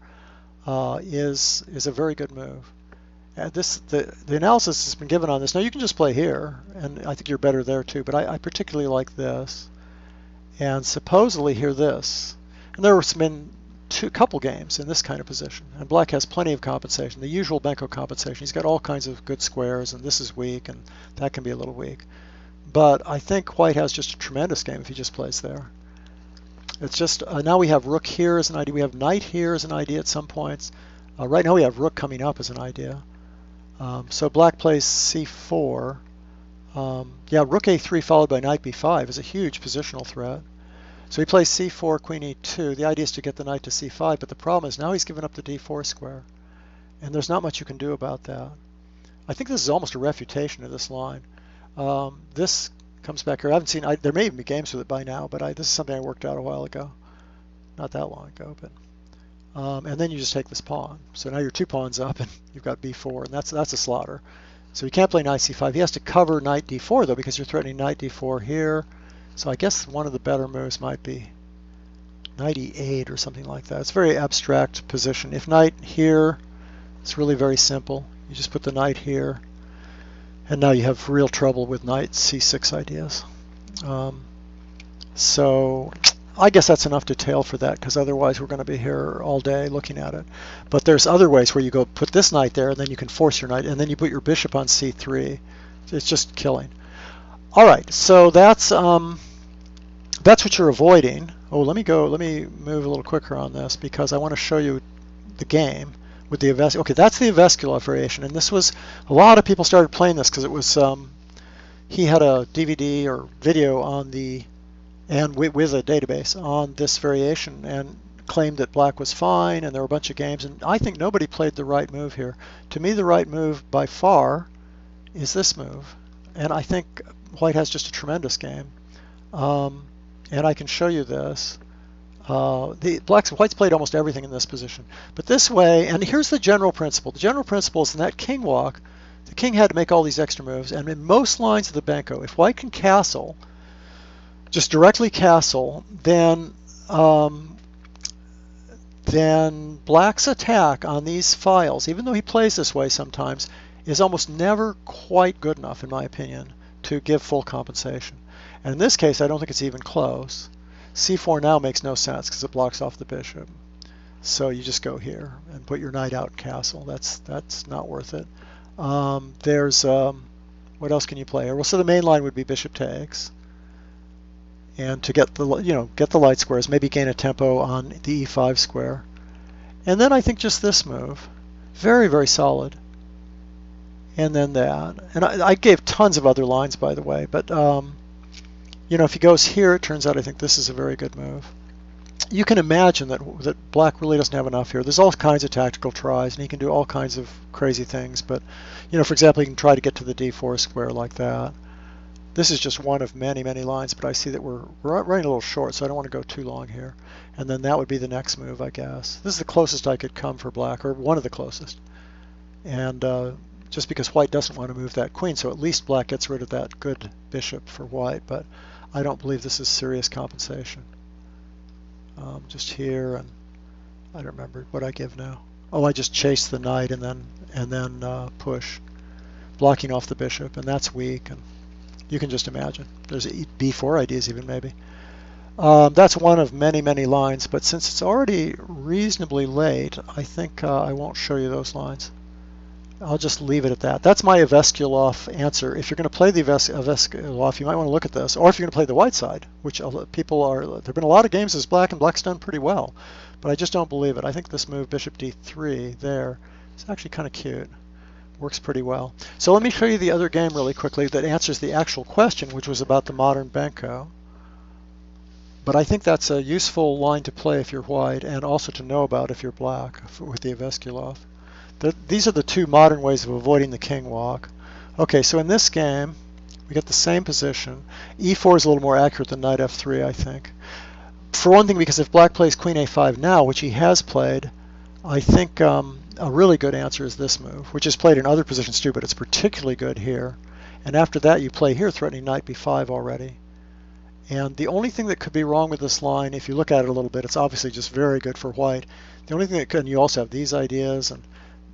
is a very good move. The analysis has been given on this. Now you can just play here, and I think you're better there too, but I particularly like this. And supposedly here this. And there have been a couple games in this kind of position, and black has plenty of compensation, the usual Benko compensation. He's got all kinds of good squares, and this is weak, and that can be a little weak. But I think white has just a tremendous game if he just plays there. It's just, now we have rook here as an idea, we have knight here as an idea at some points. Right now we have rook coming up as an idea. So black plays c4. Yeah, rook a3 followed by knight b5 is a huge positional threat. So he plays c4, queen e2. The idea is to get the knight to c5, but the problem is now he's given up the d4 square. And there's not much you can do about that. I think this is almost a refutation of this line. This comes back here. I haven't seen, there may even be games with it by now, but this is something I worked out a while ago. Not that long ago, but. And then you just take this pawn. So now you're 2 pawns up, and you've got b4, and that's a slaughter. So he can't play knight c5. He has to cover knight d4, though, because you're threatening knight d4 here. So I guess one of the better moves might be knight e8 or something like that. It's a very abstract position. If knight here, it's really very simple. You just put the knight here, and now you have real trouble with knight c6 ideas. So I guess that's enough detail for that, because otherwise we're going to be here all day looking at it. But there's other ways where you go put this knight there, and then you can force your knight, and then you put your bishop on c3. It's just killing. All right, so that's what you're avoiding. Oh, let me move a little quicker on this, because I want to show you the game with the okay, that's the Aveskulov variation, and this was, a lot of people started playing this because it was, he had a DVD or video on the, and with a database on this variation, and claimed that black was fine, and there were a bunch of games, and I think nobody played the right move here. To me, the right move by far is this move, and I think white has just a tremendous game. And I can show you this. White's played almost everything in this position. But this way, and here's the general principle. The general principle is in that king walk, the king had to make all these extra moves. And in most lines of the Benko, if White can castle, just directly castle, then Black's attack on these files, even though he plays this way sometimes, is almost never quite good enough, in my opinion, to give full compensation. And in this case, I don't think it's even close. C4 now makes no sense because it blocks off the bishop. So you just go here and put your knight out and castle. That's not worth it. What else can you play here? Well, so the main line would be bishop takes, and to get the light squares, maybe gain a tempo on the e5 square, and then I think just this move, very, very solid, and then that. And I gave tons of other lines, by the way, but if he goes here, it turns out I think this is a very good move. You can imagine that Black really doesn't have enough here. There's all kinds of tactical tries, and he can do all kinds of crazy things. But, for example, he can try to get to the d4 square like that. This is just one of many, many lines, but I see that we're running a little short, so I don't want to go too long here. And then that would be the next move, I guess. This is the closest I could come for Black, or one of the closest. And just because White doesn't want to move that queen, so at least Black gets rid of that good bishop for White, but I don't believe this is serious compensation. Just here, and I don't remember what I give now. Oh, I just chase the knight and then push, blocking off the bishop, and that's weak. And you can just imagine. There's b4 ideas even maybe. That's one of many, many lines, but since it's already reasonably late, I think I won't show you those lines. I'll just leave it at that. That's my Aveskulov answer. If you're going to play the Aveskulov, you might want to look at this. Or if you're going to play the white side, which people are, there have been a lot of games as Black, and Black's done pretty well. But I just don't believe it. I think this move, bishop d3 there, is actually kind of cute. Works pretty well. So let me show you the other game really quickly that answers the actual question, which was about the modern Benko. But I think that's a useful line to play if you're White, and also to know about if you're Black with the Aveskulov. These are the two modern ways of avoiding the king walk. Okay, so in this game, we get the same position. e4 is a little more accurate than knight f3, I think. For one thing, because if Black plays queen a5 now, which he has played, I think a really good answer is this move, which is played in other positions too, but it's particularly good here. And after that, you play here, threatening knight b5 already. And the only thing that could be wrong with this line, if you look at it a little bit, it's obviously just very good for White. The only thing that could, and you also have these ideas, and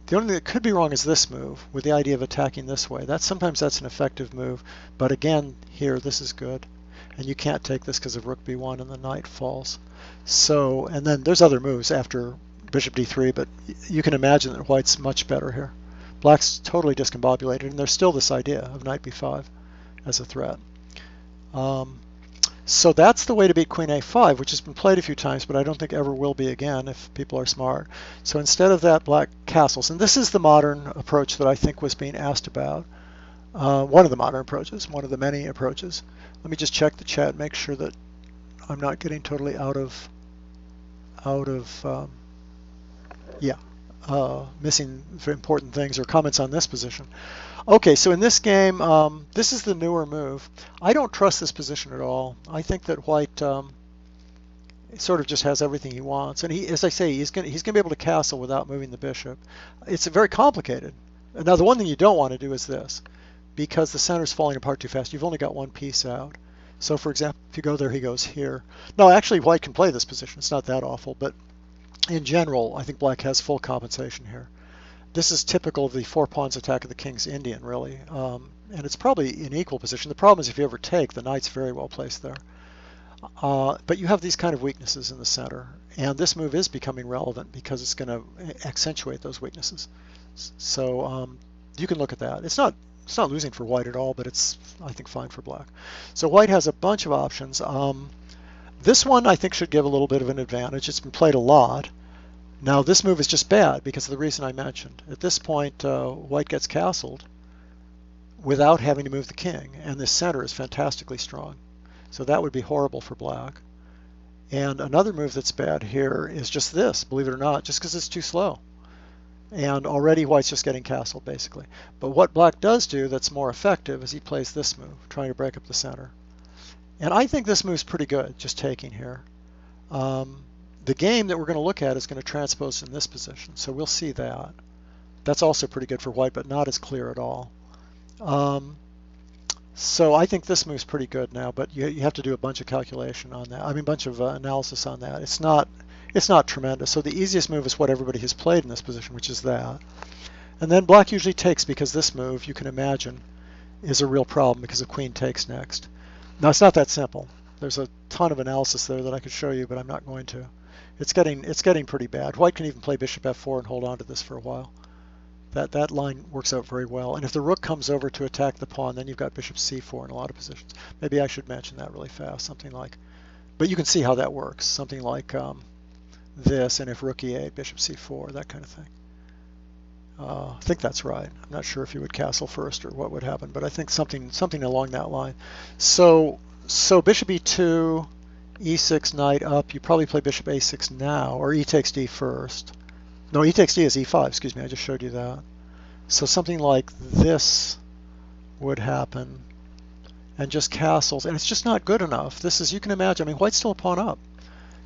the only thing that could be wrong is this move, with the idea of attacking this way. Sometimes that's an effective move, but again, here, this is good. And you can't take this because of rook b1 and the knight falls. So, and then there's other moves after bishop d3, but you can imagine that White's much better here. Black's totally discombobulated, and there's still this idea of knight b5 as a threat. So that's the way to beat queen a5, which has been played a few times, but I don't think ever will be again if people are smart. So instead of that, Black castles. And this is the modern approach that I think was being asked about. One of the modern approaches, one of the many approaches. Let me just check the chat and make sure that I'm not getting totally missing very important things or comments on this position. Okay, so in this game, this is the newer move. I don't trust this position at all. I think that White sort of just has everything he wants, and as I say, he's going to be able to castle without moving the bishop. It's very complicated. Now, the one thing you don't want to do is this, because the center's falling apart too fast. You've only got one piece out. So, for example, if you go there, he goes here. No, actually, White can play this position. It's not that awful, but in general, I think Black has full compensation here. This is typical of the four pawns attack of the King's Indian, really, and it's probably in equal position. The problem is if you ever take, the knight's very well placed there. But you have these kind of weaknesses in the center, and this move is becoming relevant because it's going to accentuate those weaknesses. So you can look at that. It's not losing for White at all, but it's, I think, fine for Black. So White has a bunch of options. This one, I think, should give a little bit of an advantage. It's been played a lot. Now, this move is just bad because of the reason I mentioned. At this point, White gets castled without having to move the king, and this center is fantastically strong. So that would be horrible for Black. And another move that's bad here is just this, believe it or not, just because it's too slow. And already White's just getting castled, basically. But what Black does do that's more effective is he plays this move, trying to break up the center. And I think this move's pretty good, just taking here. The game that we're going to look at is going to transpose in this position, so we'll see that. That's also pretty good for white, but not as clear at all. So I think this move's pretty good now, but you have to do a bunch of calculation on that. I mean, a bunch of analysis on that. It's not tremendous. So the easiest move is what everybody has played in this position, which is that. And then black usually takes, because this move, you can imagine, is a real problem because the queen takes next. Now, it's not that simple. There's a ton of analysis there that I could show you, but I'm not going to. It's getting pretty bad. White can even play bishop f4 and hold on to this for a while. That line works out very well. And if the rook comes over to attack the pawn, then you've got bishop c4 in a lot of positions. Maybe I should mention that really fast. Something like, but you can see how that works. Something like this, and if rook e8, bishop c4, that kind of thing. I think that's right. I'm not sure if you would castle first or what would happen, but I think something along that line. So bishop e2, e6, knight up. You probably play bishop a6 now, or e takes d first. No, e takes d is e5. Excuse me, I just showed you that. So something like this would happen, and just castles, and it's just not good enough. This is, you can imagine, I mean, white's still a pawn up.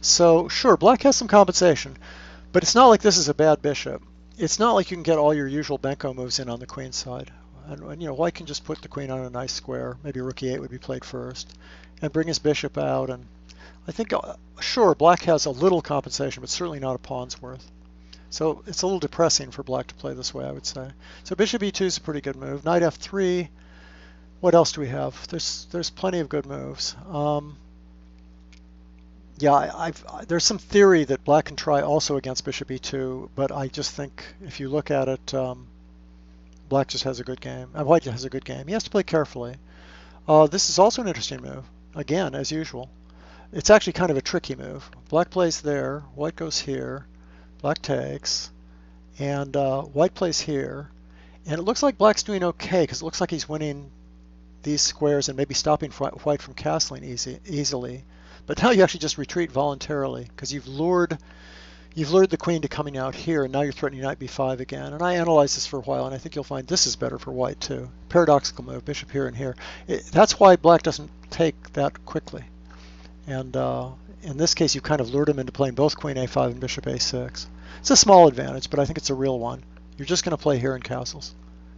So sure, black has some compensation, but it's not like this is a bad bishop. It's not like you can get all your usual Benko moves in on the queen side. And you know, white can just put the queen on a nice square. Maybe rook e8 would be played first, and bring his bishop out. And I think, sure, black has a little compensation, but certainly not a pawn's worth. So it's a little depressing for black to play this way, I would say. So bishop e2 is a pretty good move. Knight f3. What else do we have? There's plenty of good moves. Yeah, there's some theory that black can try also against bishop e2, but I just think if you look at it, black just has a good game. White has a good game. He has to play carefully. This is also an interesting move, again, as usual. It's actually kind of a tricky move. Black plays there, white goes here, black takes, and white plays here. And it looks like black's doing okay, because it looks like he's winning these squares and maybe stopping white from castling easily. But now you actually just retreat voluntarily, because you've lured the queen to coming out here, and now you're threatening knight b5 again. And I analyzed this for a while, and I think you'll find this is better for white too. Paradoxical move, bishop here and here. That's why black doesn't take that quickly. And in this case, you kind of lured him into playing both queen a5 and bishop a6. It's a small advantage, but I think it's a real one. You're just going to play here in castles.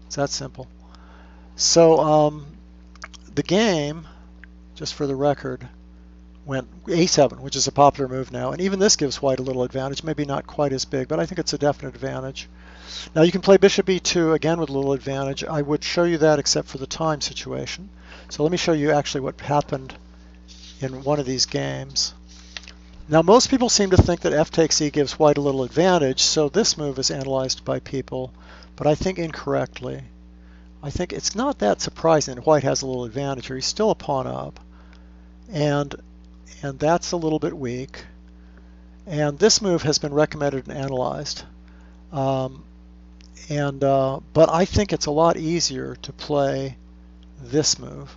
It's that simple. So the game, just for the record, went a7, which is a popular move now, and even this gives white a little advantage, maybe not quite as big, but I think it's a definite advantage. Now you can play bishop e2 again with a little advantage. I would show you that except for the time situation. So let me show you actually what happened in one of these games. Now most people seem to think that f takes e gives white a little advantage, so this move is analyzed by people, but I think incorrectly. I think it's not that surprising that white has a little advantage here. He's still a pawn up, and that's a little bit weak. And this move has been recommended and analyzed. But I think it's a lot easier to play this move,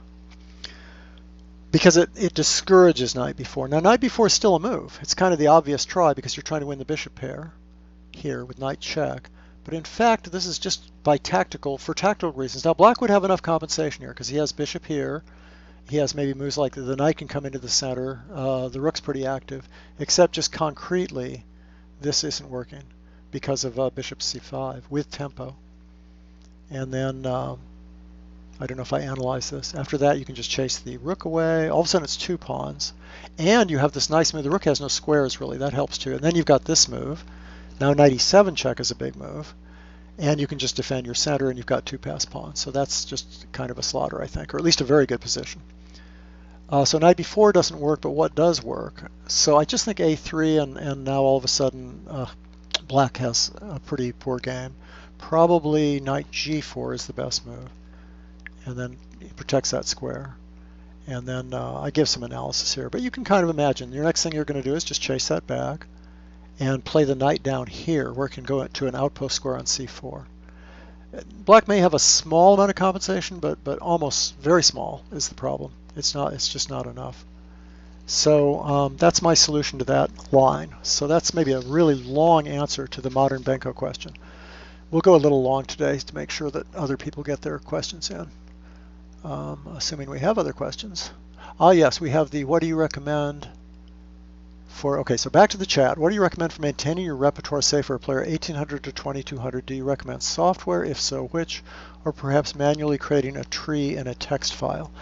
because it discourages knight b4. Now knight b4 is still a move. It's kind of the obvious try because you're trying to win the bishop pair here with knight check. But in fact, this is just for tactical reasons. Now black would have enough compensation here because he has bishop here. He has maybe moves like the knight can come into the center. The rook's pretty active, except just concretely, this isn't working because of bishop c5 with tempo. And then, I don't know if I analyze this. After that, you can just chase the rook away. All of a sudden, it's two pawns. And you have this nice move. The rook has no squares, really. That helps, too. And then you've got this move. Now, knight e7 check is a big move. And you can just defend your center, and you've got two passed pawns. So that's just kind of a slaughter, I think, or at least a very good position. So knight b4 doesn't work, but what does work? So I just think a3, and now all of a sudden black has a pretty poor game. Probably knight g4 is the best move, and then it protects that square. And then I give some analysis here, but you can kind of imagine your next thing you're going to do is just chase that back and play the knight down here, where it can go to an outpost square on c4. Black may have a small amount of compensation, but almost very small is the problem. It's just not enough. So that's my solution to that line. So that's maybe a really long answer to the modern Benko question. We'll go a little long today to make sure that other people get their questions in, assuming we have other questions. Yes, we have the what do you recommend Okay, so back to the chat. What do you recommend for maintaining your repertoire safe for a player 1800 to 2200? Do you recommend software? If so, which? Or perhaps manually creating a tree in a text file?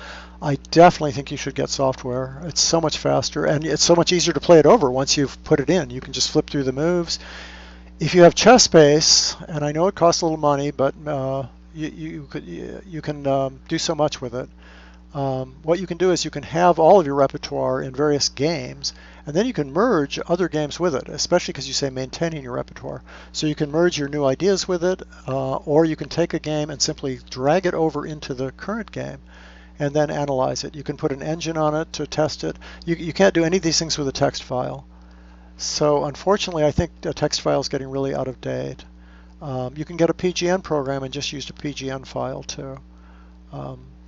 I definitely think you should get software. It's so much faster, and it's so much easier to play it over once you've put it in. You can just flip through the moves. If you have ChessBase, and I know it costs a little money, but you can do so much with it. What you can do is you can have all of your repertoire in various games, and then you can merge other games with it, especially because you say maintaining your repertoire. So you can merge your new ideas with it, or you can take a game and simply drag it over into the current game and then analyze it. You can put an engine on it to test it. You can't do any of these things with a text file. So unfortunately, I think a text file is getting really out of date. You can get a PGN program and just use a PGN file too.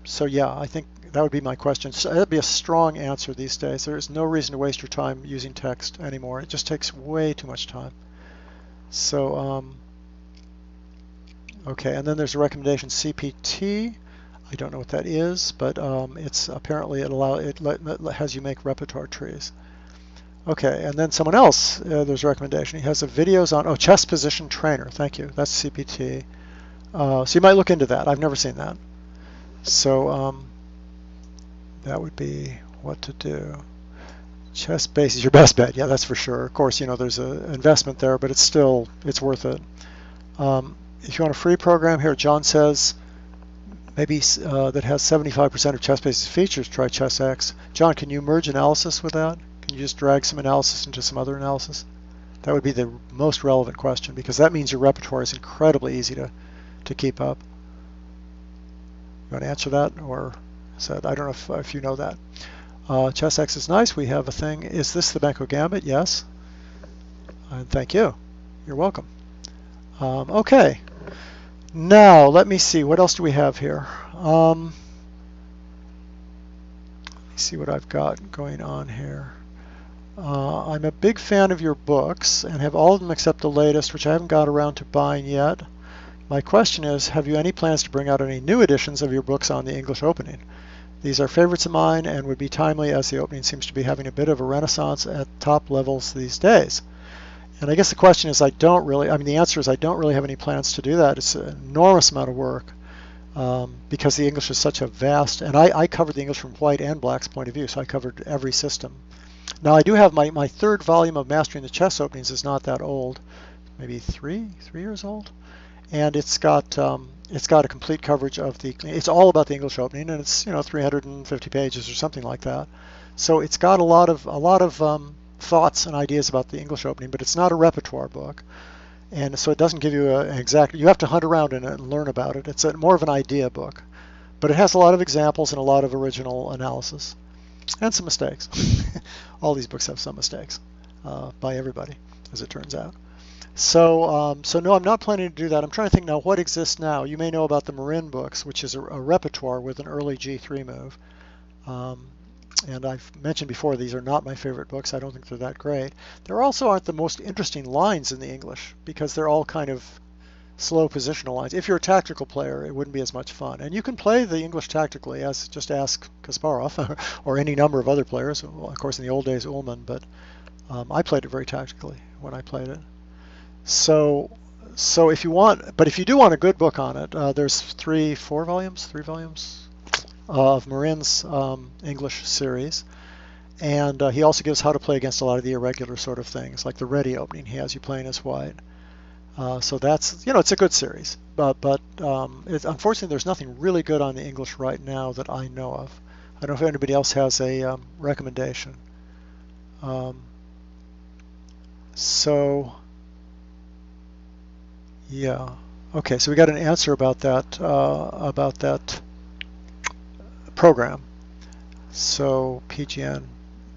So yeah, I think that would be my question. So that'd be a strong answer these days. There is no reason to waste your time using text anymore. It just takes way too much time. So okay, and then there's a recommendation CPT. I don't know what that is, but it's apparently it has you make repertoire trees. Okay, and then someone else, there's a recommendation. He has a videos on chess position trainer. Thank you. That's CPT. So you might look into that. I've never seen that. So that would be what to do. ChessBase is your best bet. Yeah, that's for sure. Of course, there's an investment there, but it's worth it. If you want a free program here, John says maybe that has 75% of ChessBase's features, try ChessX. John, can you merge analysis with that? Can you just drag some analysis into some other analysis? That would be the most relevant question, because that means your repertoire is incredibly easy to keep up. You want to answer that, or said I don't know if you know that. ChessX is nice. We have a thing. Is this the Benko Gambit? Yes. And thank you. You're welcome. Okay. Now let me see. What else do we have here? Let me see what I've got going on here. I'm a big fan of your books and have all of them except the latest, which I haven't got around to buying yet. My question is, have you any plans to bring out any new editions of your books on the English opening? These are favorites of mine and would be timely, as the opening seems to be having a bit of a renaissance at top levels these days. And I guess the question is, the answer is I don't really have any plans to do that. It's an enormous amount of work because the English is such a vast, and I covered the English from white and black's point of view, so I covered every system. Now I do have my third volume of Mastering the Chess Openings is not that old, maybe three years old, and it's got a complete coverage of it's all about the English opening, and it's 350 pages or something like that. So it's got a lot of thoughts and ideas about the English opening, but it's not a repertoire book, and so it doesn't give you an exact. You have to hunt around in it and learn about it. It's more of an idea book, but it has a lot of examples and a lot of original analysis. And some mistakes. All these books have some mistakes by everybody, as it turns out. So no, I'm not planning to do that. I'm trying to think now what exists now. You may know about the Marin books, which is a repertoire with an early G3 move. And I've mentioned before, these are not my favorite books. I don't think they're that great. There also aren't the most interesting lines in the English, because they're all kind of slow positional lines. If you're a tactical player, it wouldn't be as much fun. And you can play the English tactically, as just ask Kasparov or any number of other players. Well, of course, in the old days, Ullman, but I played it very tactically when I played it. So if you do want a good book on it, there's three volumes of Marin's English series. And he also gives how to play against a lot of the irregular sort of things, like the Reti opening he has you playing as white. So that's, it's a good series, but unfortunately there's nothing really good on the English right now that I know of. I don't know if anybody else has a recommendation. So yeah, okay. So we got an answer about that program. So PGN.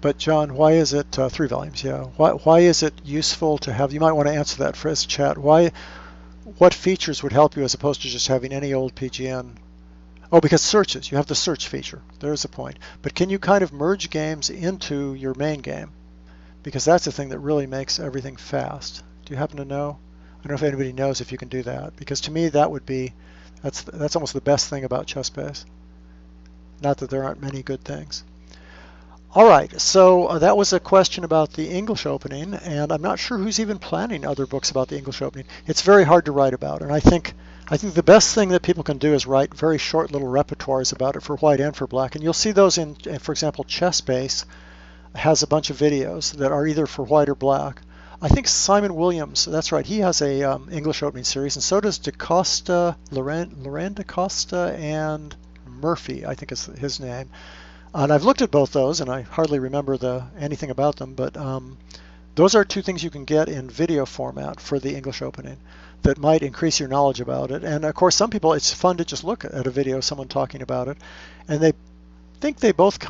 But John, why is it 3 volumes? Yeah. Why is it useful to have? You might want to answer that for his chat. What features would help you as opposed to just having any old PGN? Oh, because searches. You have the search feature. There's the point. But can you kind of merge games into your main game? Because that's the thing that really makes everything fast. Do you happen to know? I don't know if anybody knows if you can do that. Because to me, that's almost the best thing about ChessBase. Not that there aren't many good things. All right, so that was a question about the English opening, and I'm not sure who's even planning other books about the English opening. It's very hard to write about, and I think the best thing that people can do is write very short little repertoires about it for white and for black, and you'll see those in, for example, Chessbase has a bunch of videos that are either for white or black. I think Simon Williams, that's right, he has a English opening series, and so does DaCosta, Loren DaCosta, and Murphy, I think is his name. And I've looked at both those, and I hardly remember anything about them, but those are two things you can get in video format for the English opening that might increase your knowledge about it. And of course, some people, it's fun to just look at a video of someone talking about it, and they think they're both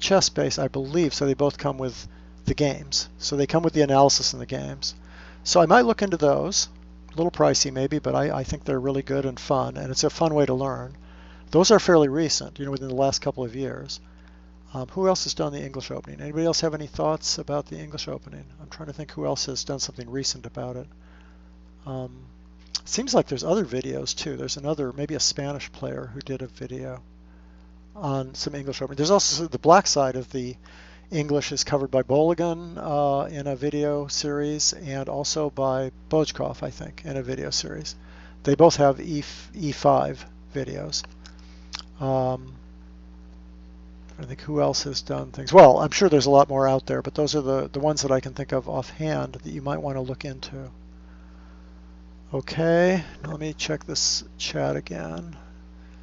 chess-based, I believe, so they both come with the games. So they come with the analysis and the games. So I might look into those. A little pricey maybe, but I think they're really good and fun, and it's a fun way to learn. Those are fairly recent, within the last couple of years. Who else has done the English opening? Anybody else have any thoughts about the English opening? I'm trying to think who else has done something recent about it. Seems like there's other videos too. There's maybe a Spanish player who did a video on some English opening. There's also the black side of the English is covered by Boligan in a video series, and also by Bojkov, I think, in a video series. They both have E5 videos. I think who else has done things. Well, I'm sure there's a lot more out there, but those are the ones that I can think of offhand that you might want to look into. Okay, let me check this chat again.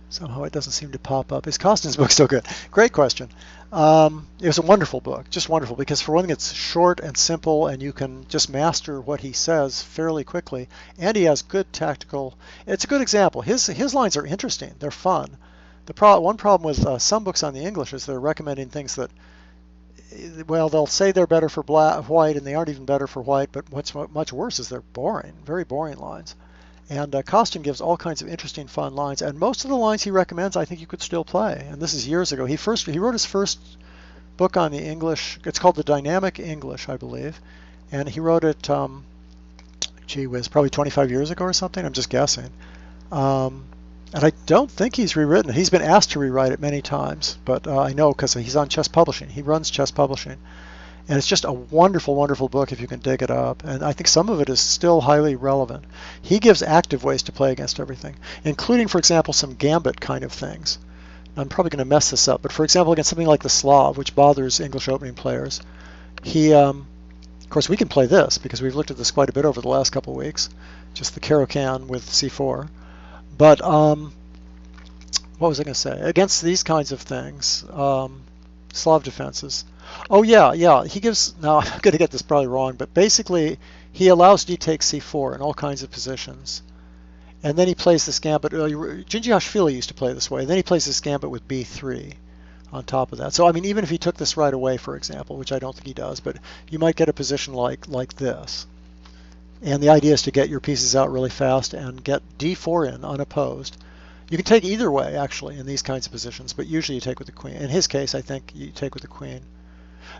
Somehow it doesn't seem to pop up. Is Costin's book still good? Great question. It was a wonderful book, just wonderful, because for one thing it's short and simple, and you can just master what he says fairly quickly, and he has good tactical. It's a good example. His lines are interesting. They're fun. One problem with some books on the English is they're recommending things that, well, they'll say they're better for white, and they aren't even better for white, but what's much worse is they're boring, very boring lines. And Costin gives all kinds of interesting, fun lines, and most of the lines he recommends I think you could still play. And this is years ago. He wrote his first book on the English. It's called The Dynamic English, I believe, and he wrote it, gee whiz, probably 25 years ago or something. I'm just guessing. And I don't think he's rewritten it. He's been asked to rewrite it many times, but I know because he's on Chess Publishing. He runs Chess Publishing. And it's just a wonderful, wonderful book if you can dig it up. And I think some of it is still highly relevant. He gives active ways to play against everything, including, for example, some gambit kind of things. I'm probably going to mess this up, but for example, against something like the Slav, which bothers English opening players, he, of course, we can play this because we've looked at this quite a bit over the last couple of weeks, just the Caro Kann with C4. But what was I going to say? Against these kinds of things, Slav defenses. Oh yeah. He gives. Now I'm going to get this probably wrong, but basically he allows d takes c4 in all kinds of positions, and then he plays this gambit. Djindjiashvili used to play this way. And then he plays this gambit with b3 on top of that. So I mean, even if he took this right away, for example, which I don't think he does, but you might get a position like this. And the idea is to get your pieces out really fast and get d4 in unopposed. You can take either way, actually, in these kinds of positions, but usually you take with the queen. In his case, I think you take with the queen.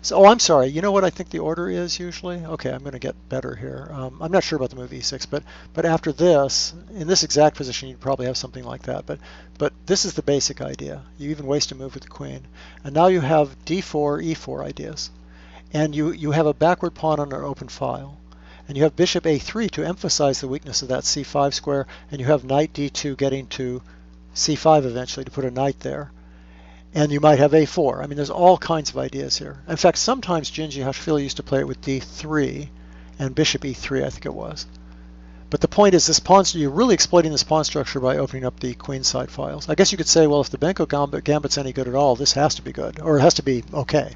So, I'm sorry. You know what I think the order is usually? Okay, I'm going to get better here. I'm not sure about the move e6, but after this, in this exact position, you'd probably have something like that. But this is the basic idea. You even waste a move with the queen. And now you have d4, e4 ideas. And you have a backward pawn on an open file. And you have bishop a3 to emphasize the weakness of that c5 square, and you have knight d2 getting to c5 eventually to put a knight there. And you might have a4. I mean, there's all kinds of ideas here. In fact, sometimes Djindjiashvili used to play it with d3 and bishop e3, I think it was. But the point is, this pawn, you're really exploiting this pawn structure by opening up the queenside files. I guess you could say, well, if the Benko Gambit's any good at all, this has to be good, or it has to be okay.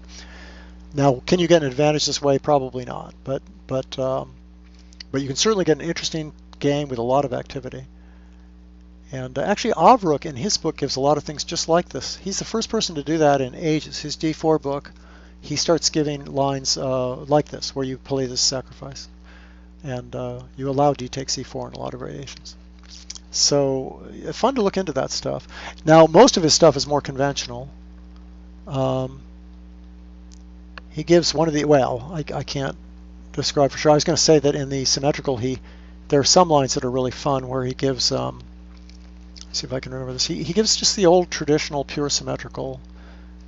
Now, can you get an advantage this way? Probably not. But you can certainly get an interesting game with a lot of activity. And actually, Avruk in his book gives a lot of things just like this. He's the first person to do that in ages. His d4 book, he starts giving lines like this, where you play this sacrifice. And you allow d takes c4 in a lot of variations. So fun to look into that stuff. Now, most of his stuff is more conventional. He gives one of the, well, I can't describe for sure. I was going to say that in the symmetrical, there are some lines that are really fun where he gives, let's see if I can remember this. He gives just the old traditional pure symmetrical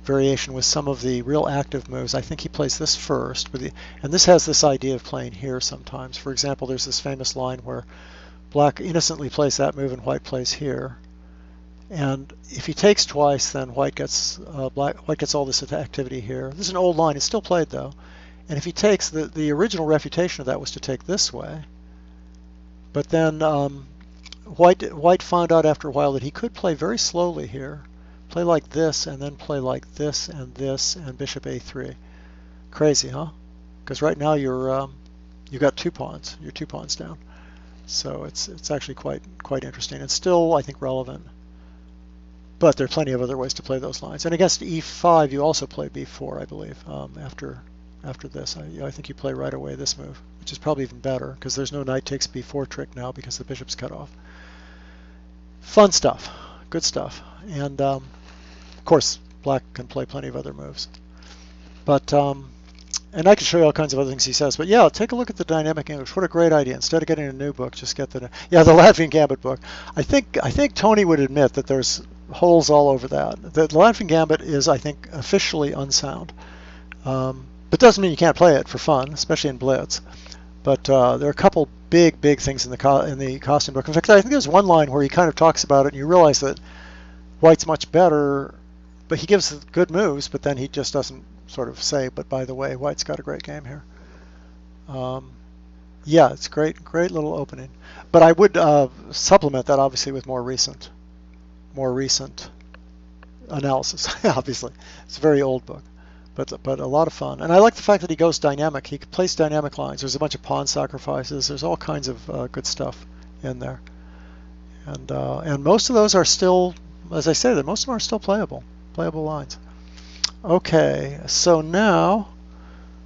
variation with some of the real active moves. I think he plays this first, and this has this idea of playing here sometimes. For example, there's this famous line where black innocently plays that move and white plays here. And if he takes twice, then white gets all this activity here. This is an old line. It's still played though. And if he takes, the original refutation of that was to take this way. But then white found out after a while that he could play very slowly here. Play like this and then play like this and bishop a3. Crazy, huh? Because right now you've got 2 pawns. You're 2 pawns down. So it's actually quite interesting and still I think relevant. But there are plenty of other ways to play those lines. And against e5 you also play b4, I believe. After this, I think you play right away this move, which is probably even better because there's no knight takes b4 trick now because the bishop's cut off. Fun stuff, good stuff. And of course, black can play plenty of other moves. But and I can show you all kinds of other things he says. But yeah, take a look at the Dynamic English. What a great idea! Instead of getting a new book, just get the Latvian Gambit book. I think Tony would admit that there's holes all over that. The Latvian Gambit is, I think, officially unsound. But doesn't mean you can't play it for fun, especially in blitz. But there are a couple big things in the costume book. In fact, I think there's one line where he kind of talks about it, and you realize that white's much better, but he gives good moves, but then he just doesn't sort of say, but by the way, white's got a great game here. Yeah, it's great little opening. But I would supplement that obviously with more recent analysis. Obviously, it's a very old book, but a lot of fun. And I like the fact that he goes dynamic. He plays dynamic lines. There's a bunch of pawn sacrifices. There's all kinds of good stuff in there, and most of those are still, as I say, that most of them are still playable lines. Okay, so now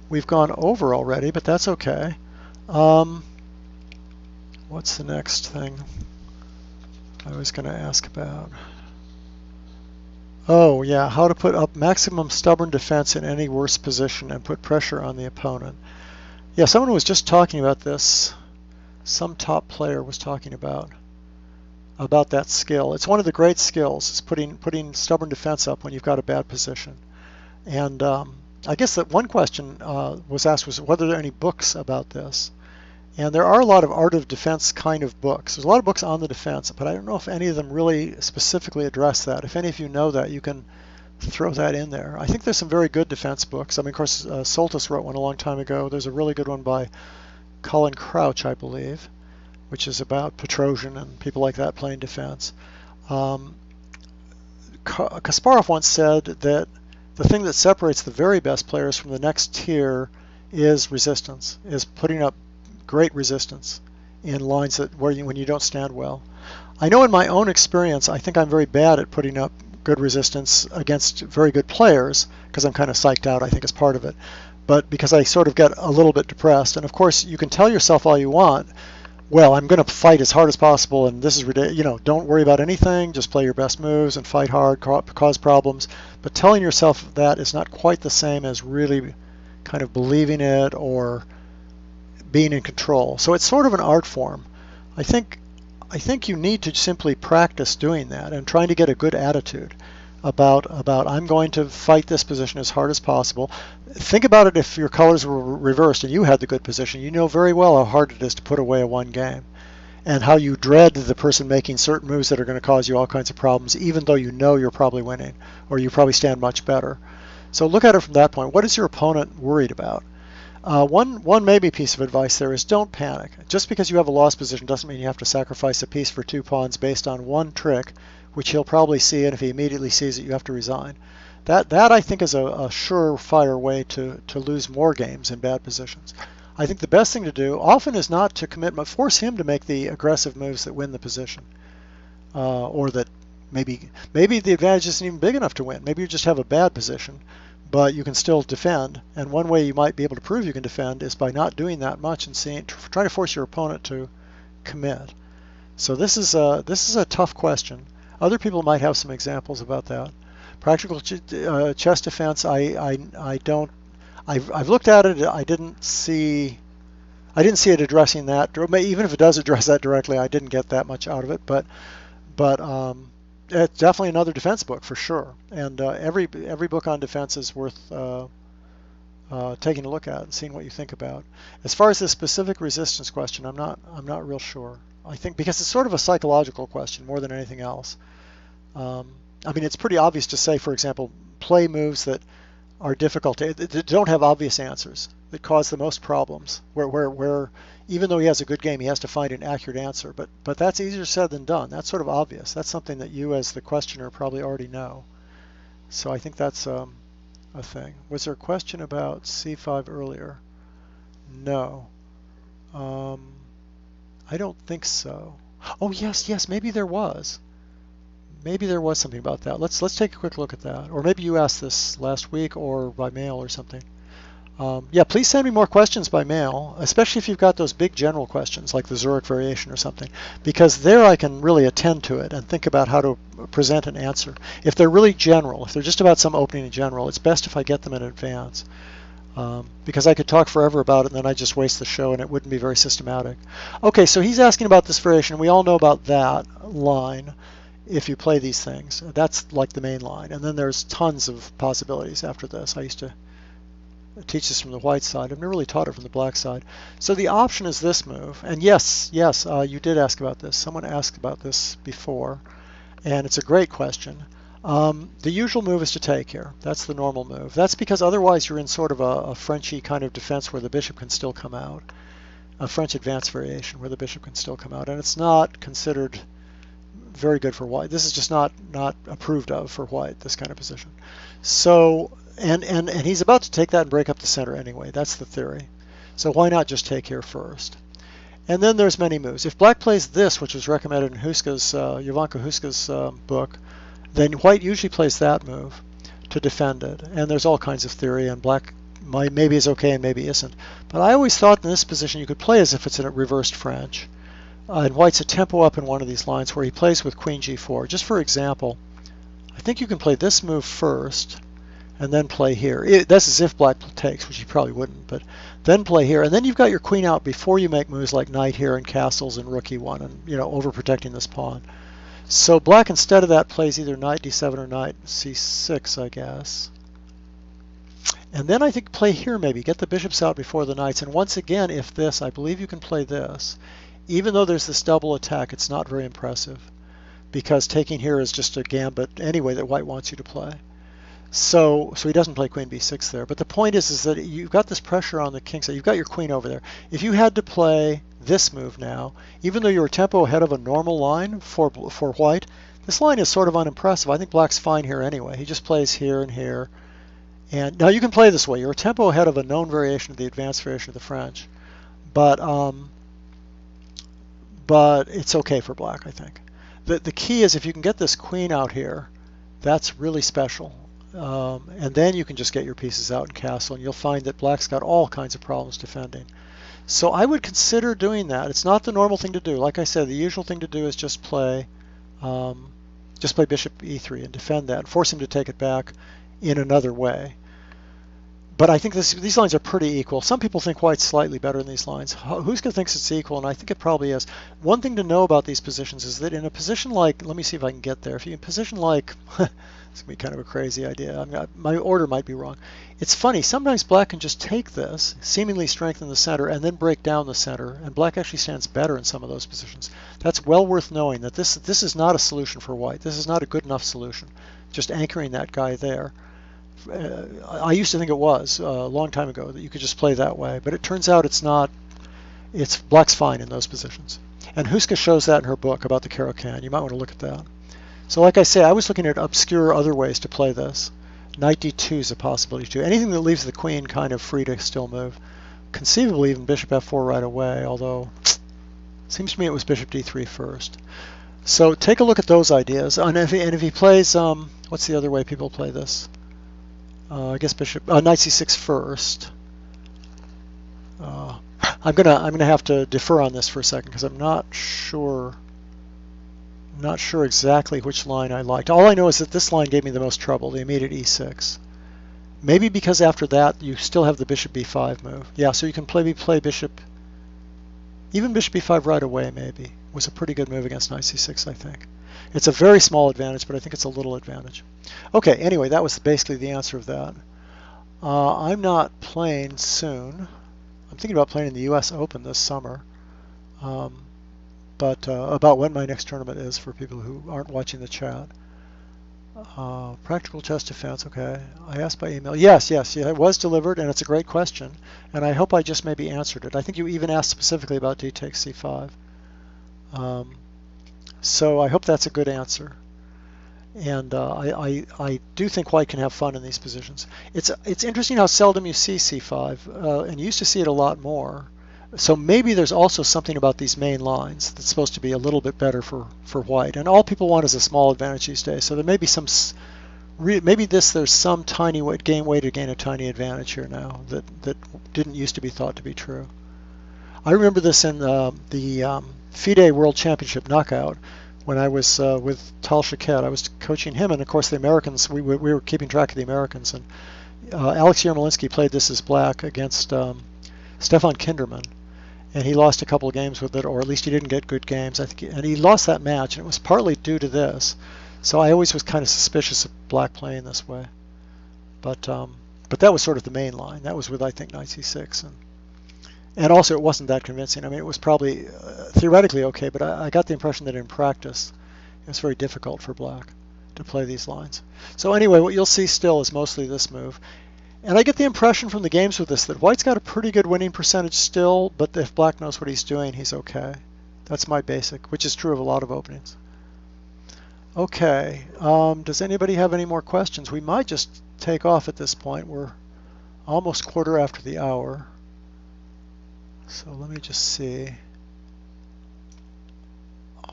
we've gone over already, but that's okay. What's the next thing I was going to ask about? Oh yeah, how to put up maximum stubborn defense in any worse position and put pressure on the opponent. Yeah, someone was just talking about this. Some top player was talking about that skill. It's one of the great skills, is putting stubborn defense up when you've got a bad position. And I guess that one question was asked was whether there are any books about this. And there are a lot of art of defense kind of books. There's a lot of books on the defense, but I don't know if any of them really specifically address that. If any of you know that, you can throw that in there. I think there's some very good defense books. I mean, of course, Soltis wrote one a long time ago. There's a really good one by Colin Crouch, I believe, which is about Petrosian and people like that playing defense. Kasparov once said that the thing that separates the very best players from the next tier is resistance, is putting up great resistance in lines when you don't stand well. I know in my own experience, I think I'm very bad at putting up good resistance against very good players because I'm kind of psyched out, I think, as part of it. But because I sort of get a little bit depressed. And of course, you can tell yourself all you want, well, I'm going to fight as hard as possible, and this is ridiculous. Don't worry about anything. Just play your best moves and fight hard, cause problems. But telling yourself that is not quite the same as really kind of believing it or being in control. So it's sort of an art form. I think you need to simply practice doing that and trying to get a good attitude about I'm going to fight this position as hard as possible. Think about it if your colors were reversed and you had the good position. You know very well how hard it is to put away a one game and how you dread the person making certain moves that are going to cause you all kinds of problems, even though you know you're probably winning or you probably stand much better. So look at it from that point. What is your opponent worried about? One maybe piece of advice there is don't panic. Just because you have a lost position doesn't mean you have to sacrifice a piece for 2 pawns based on one trick, which he'll probably see, and if he immediately sees it, you have to resign. That I think is a surefire way to lose more games in bad positions. I think the best thing to do often is not to commit, but force him to make the aggressive moves that win the position, or that maybe the advantage isn't even big enough to win. Maybe you just have a bad position, but you can still defend. And one way you might be able to prove you can defend is by not doing that much and trying to force your opponent to commit. So this is a tough question. Other people might have some examples about that. Practical chess defense, I've looked at it. I didn't see it addressing that. Even if it does address that directly, I didn't get that much out of it. But It's definitely another defense book for sure, and every book on defense is worth taking a look at and seeing what you think about. As far as the specific resistance question, I'm not real sure. I think because it's sort of a psychological question more than anything else. I mean, it's pretty obvious to say, for example, play moves that are difficult that don't have obvious answers, that cause the most problems, where even though he has a good game, he has to find an accurate answer. But that's easier said than done. That's sort of obvious. That's something that you as the questioner probably already know. So I think that's a thing. Was there a question about C5 earlier? No. I don't think so. Oh, yes, maybe there was. Maybe there was something about that. Let's take a quick look at that. Or maybe you asked this last week or by mail or something. Yeah, please send me more questions by mail, especially if you've got those big general questions like the Zurich variation or something, because there I can really attend to it and think about how to present an answer. If they're really general, if they're just about some opening in general, it's best if I get them in advance, because I could talk forever about it and then I'd just waste the show and it wouldn't be very systematic. Okay, so he's asking about this variation. We all know about that line. If you play these things, that's like the main line, and then there's tons of possibilities after this. I used to teach this from the white side. I've never really taught it from the black side. So the option is this move, and yes, you did ask about this. Someone asked about this before, and it's a great question. The usual move is to take here. That's the normal move. That's because otherwise you're in sort of a Frenchy kind of defense where the bishop can still come out, a French advance variation where the bishop can still come out, and it's not considered very good for white. This is just not approved of for white, this kind of position. So, and he's about to take that and break up the center anyway. That's the theory. So why not just take here first? And then there's many moves. If black plays this, which was recommended in Huska's, Jovanka Huska's book, then white usually plays that move to defend it. And there's all kinds of theory, and black maybe is okay and maybe isn't. But I always thought in this position you could play as if it's in a reversed French. And white's a tempo up in one of these lines where he plays with queen g4. Just for example, I think you can play this move first and then play here. That's as if black takes, which he probably wouldn't, but then play here. And then you've got your queen out before you make moves like knight here and castles and rook e1 and, overprotecting this pawn. So black instead of that plays either knight d7 or knight c6, I guess. And then I think play here maybe, get the bishops out before the knights. And once again, if this, I believe you can play this. Even though there's this double attack, it's not very impressive because taking here is just a gambit anyway that white wants you to play. So he doesn't play queen b6 there. But the point is that you've got this pressure on the king side. You've got your queen over there. If you had to play this move now, even though you're a tempo ahead of a normal line for white, this line is sort of unimpressive. I think black's fine here anyway. He just plays here and here. And now you can play this way. You're a tempo ahead of a known variation of the advanced variation of the French. But it's okay for black, I think. The key is if you can get this queen out here, that's really special. And then you can just get your pieces out and castle, and you'll find that black's got all kinds of problems defending. So I would consider doing that. It's not the normal thing to do. Like I said, the usual thing to do is just play bishop e3 and defend that, and force him to take it back in another way. But I think these lines are pretty equal. Some people think white's slightly better in these lines. Huska thinks it's equal, and I think it probably is. One thing to know about these positions is that in a position like, let me see if I can get there. If you in a position like, it's going to be kind of a crazy idea. My order might be wrong. It's funny. Sometimes black can just take this, seemingly strengthen the center, and then break down the center. And black actually stands better in some of those positions. That's well worth knowing that this is not a solution for white. This is not a good enough solution. Just anchoring that guy there. I used to think it was a long time ago that you could just play that way, but it turns out it's not. Black's fine in those positions. And Huska shows that in her book about the Caro Kann. You might want to look at that. So like I say, I was looking at obscure other ways to play this. Knight d2 is a possibility too. Anything that leaves the queen kind of free to still move. Conceivably even bishop f4 right away, although it seems to me it was bishop d3 first. So take a look at those ideas. And if he plays, what's the other way people play this? I guess bishop knight c6 first. I'm gonna have to defer on this for a second because I'm not sure exactly which line I liked. All I know is that this line gave me the most trouble, the immediate e6. Maybe because after that you still have the bishop b5 move. Yeah, so you can play bishop, even bishop b5 right away. Maybe was a pretty good move against knight c6, I think. It's a very small advantage, but I think it's a little advantage. Okay, anyway, that was basically the answer of that. I'm not playing soon. I'm thinking about playing in the U.S. Open this summer. But about when my next tournament is for people who aren't watching the chat. Practical chess defense, okay. I asked by email. Yes, it was delivered, and it's a great question. And I hope I just maybe answered it. I think you even asked specifically about d takes c5. So I hope that's a good answer. And I do think white can have fun in these positions. It's interesting how seldom you see c5, and you used to see it a lot more. So maybe there's also something about these main lines that's supposed to be a little bit better for white. And all people want is a small advantage these days. So there may be some, there's some tiny way to gain a tiny advantage here now that didn't used to be thought to be true. I remember this in the FIDE World Championship knockout when I was with Tal Shaket. I was coaching him, and of course the Americans, we were keeping track of the Americans. And Alex Yermolinsky played this as black against Stefan Kinderman. And he lost a couple of games with it, or at least he didn't get good games. I think, and he lost that match, and it was partly due to this. So I always was kind of suspicious of black playing this way. But that was sort of the main line. That was with, I think, knight c6. And also it wasn't that convincing. I mean, it was probably theoretically okay, but I got the impression that in practice it was very difficult for black to play these lines. So anyway, what you'll see still is mostly this move. And I get the impression from the games with this that white's got a pretty good winning percentage still, but if black knows what he's doing, he's okay. That's my basic, which is true of a lot of openings. Okay, does anybody have any more questions? We might just take off at this point. We're almost quarter after the hour. So let me just see.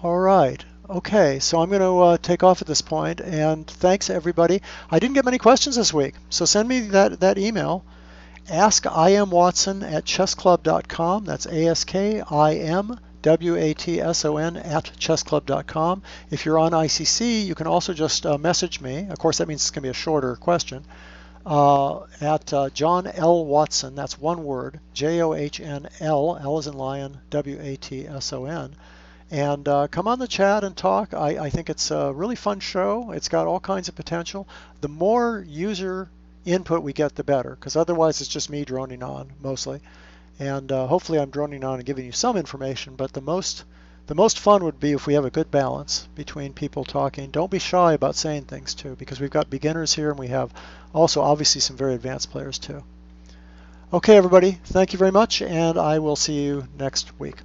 All right. Okay, so I'm going to take off at this point, and thanks everybody. I didn't get many questions this week, so send me that email. AskIamWatson@chessclub.com. That's AskIamWatson@chessclub.com. If you're on ICC, you can also just message me. Of course, that means it's going to be a shorter question. At John L. Watson, that's one word, Johnl, L as in lion, Watson. And come on the chat and talk. I think it's a really fun show. It's got all kinds of potential. The more user input we get, the better, because otherwise it's just me droning on mostly. And hopefully I'm droning on and giving you some information, but the most fun would be if we have a good balance between people talking. Don't be shy about saying things too, because we've got beginners here and we have also obviously some very advanced players too. Okay, everybody, thank you very much, and I will see you next week.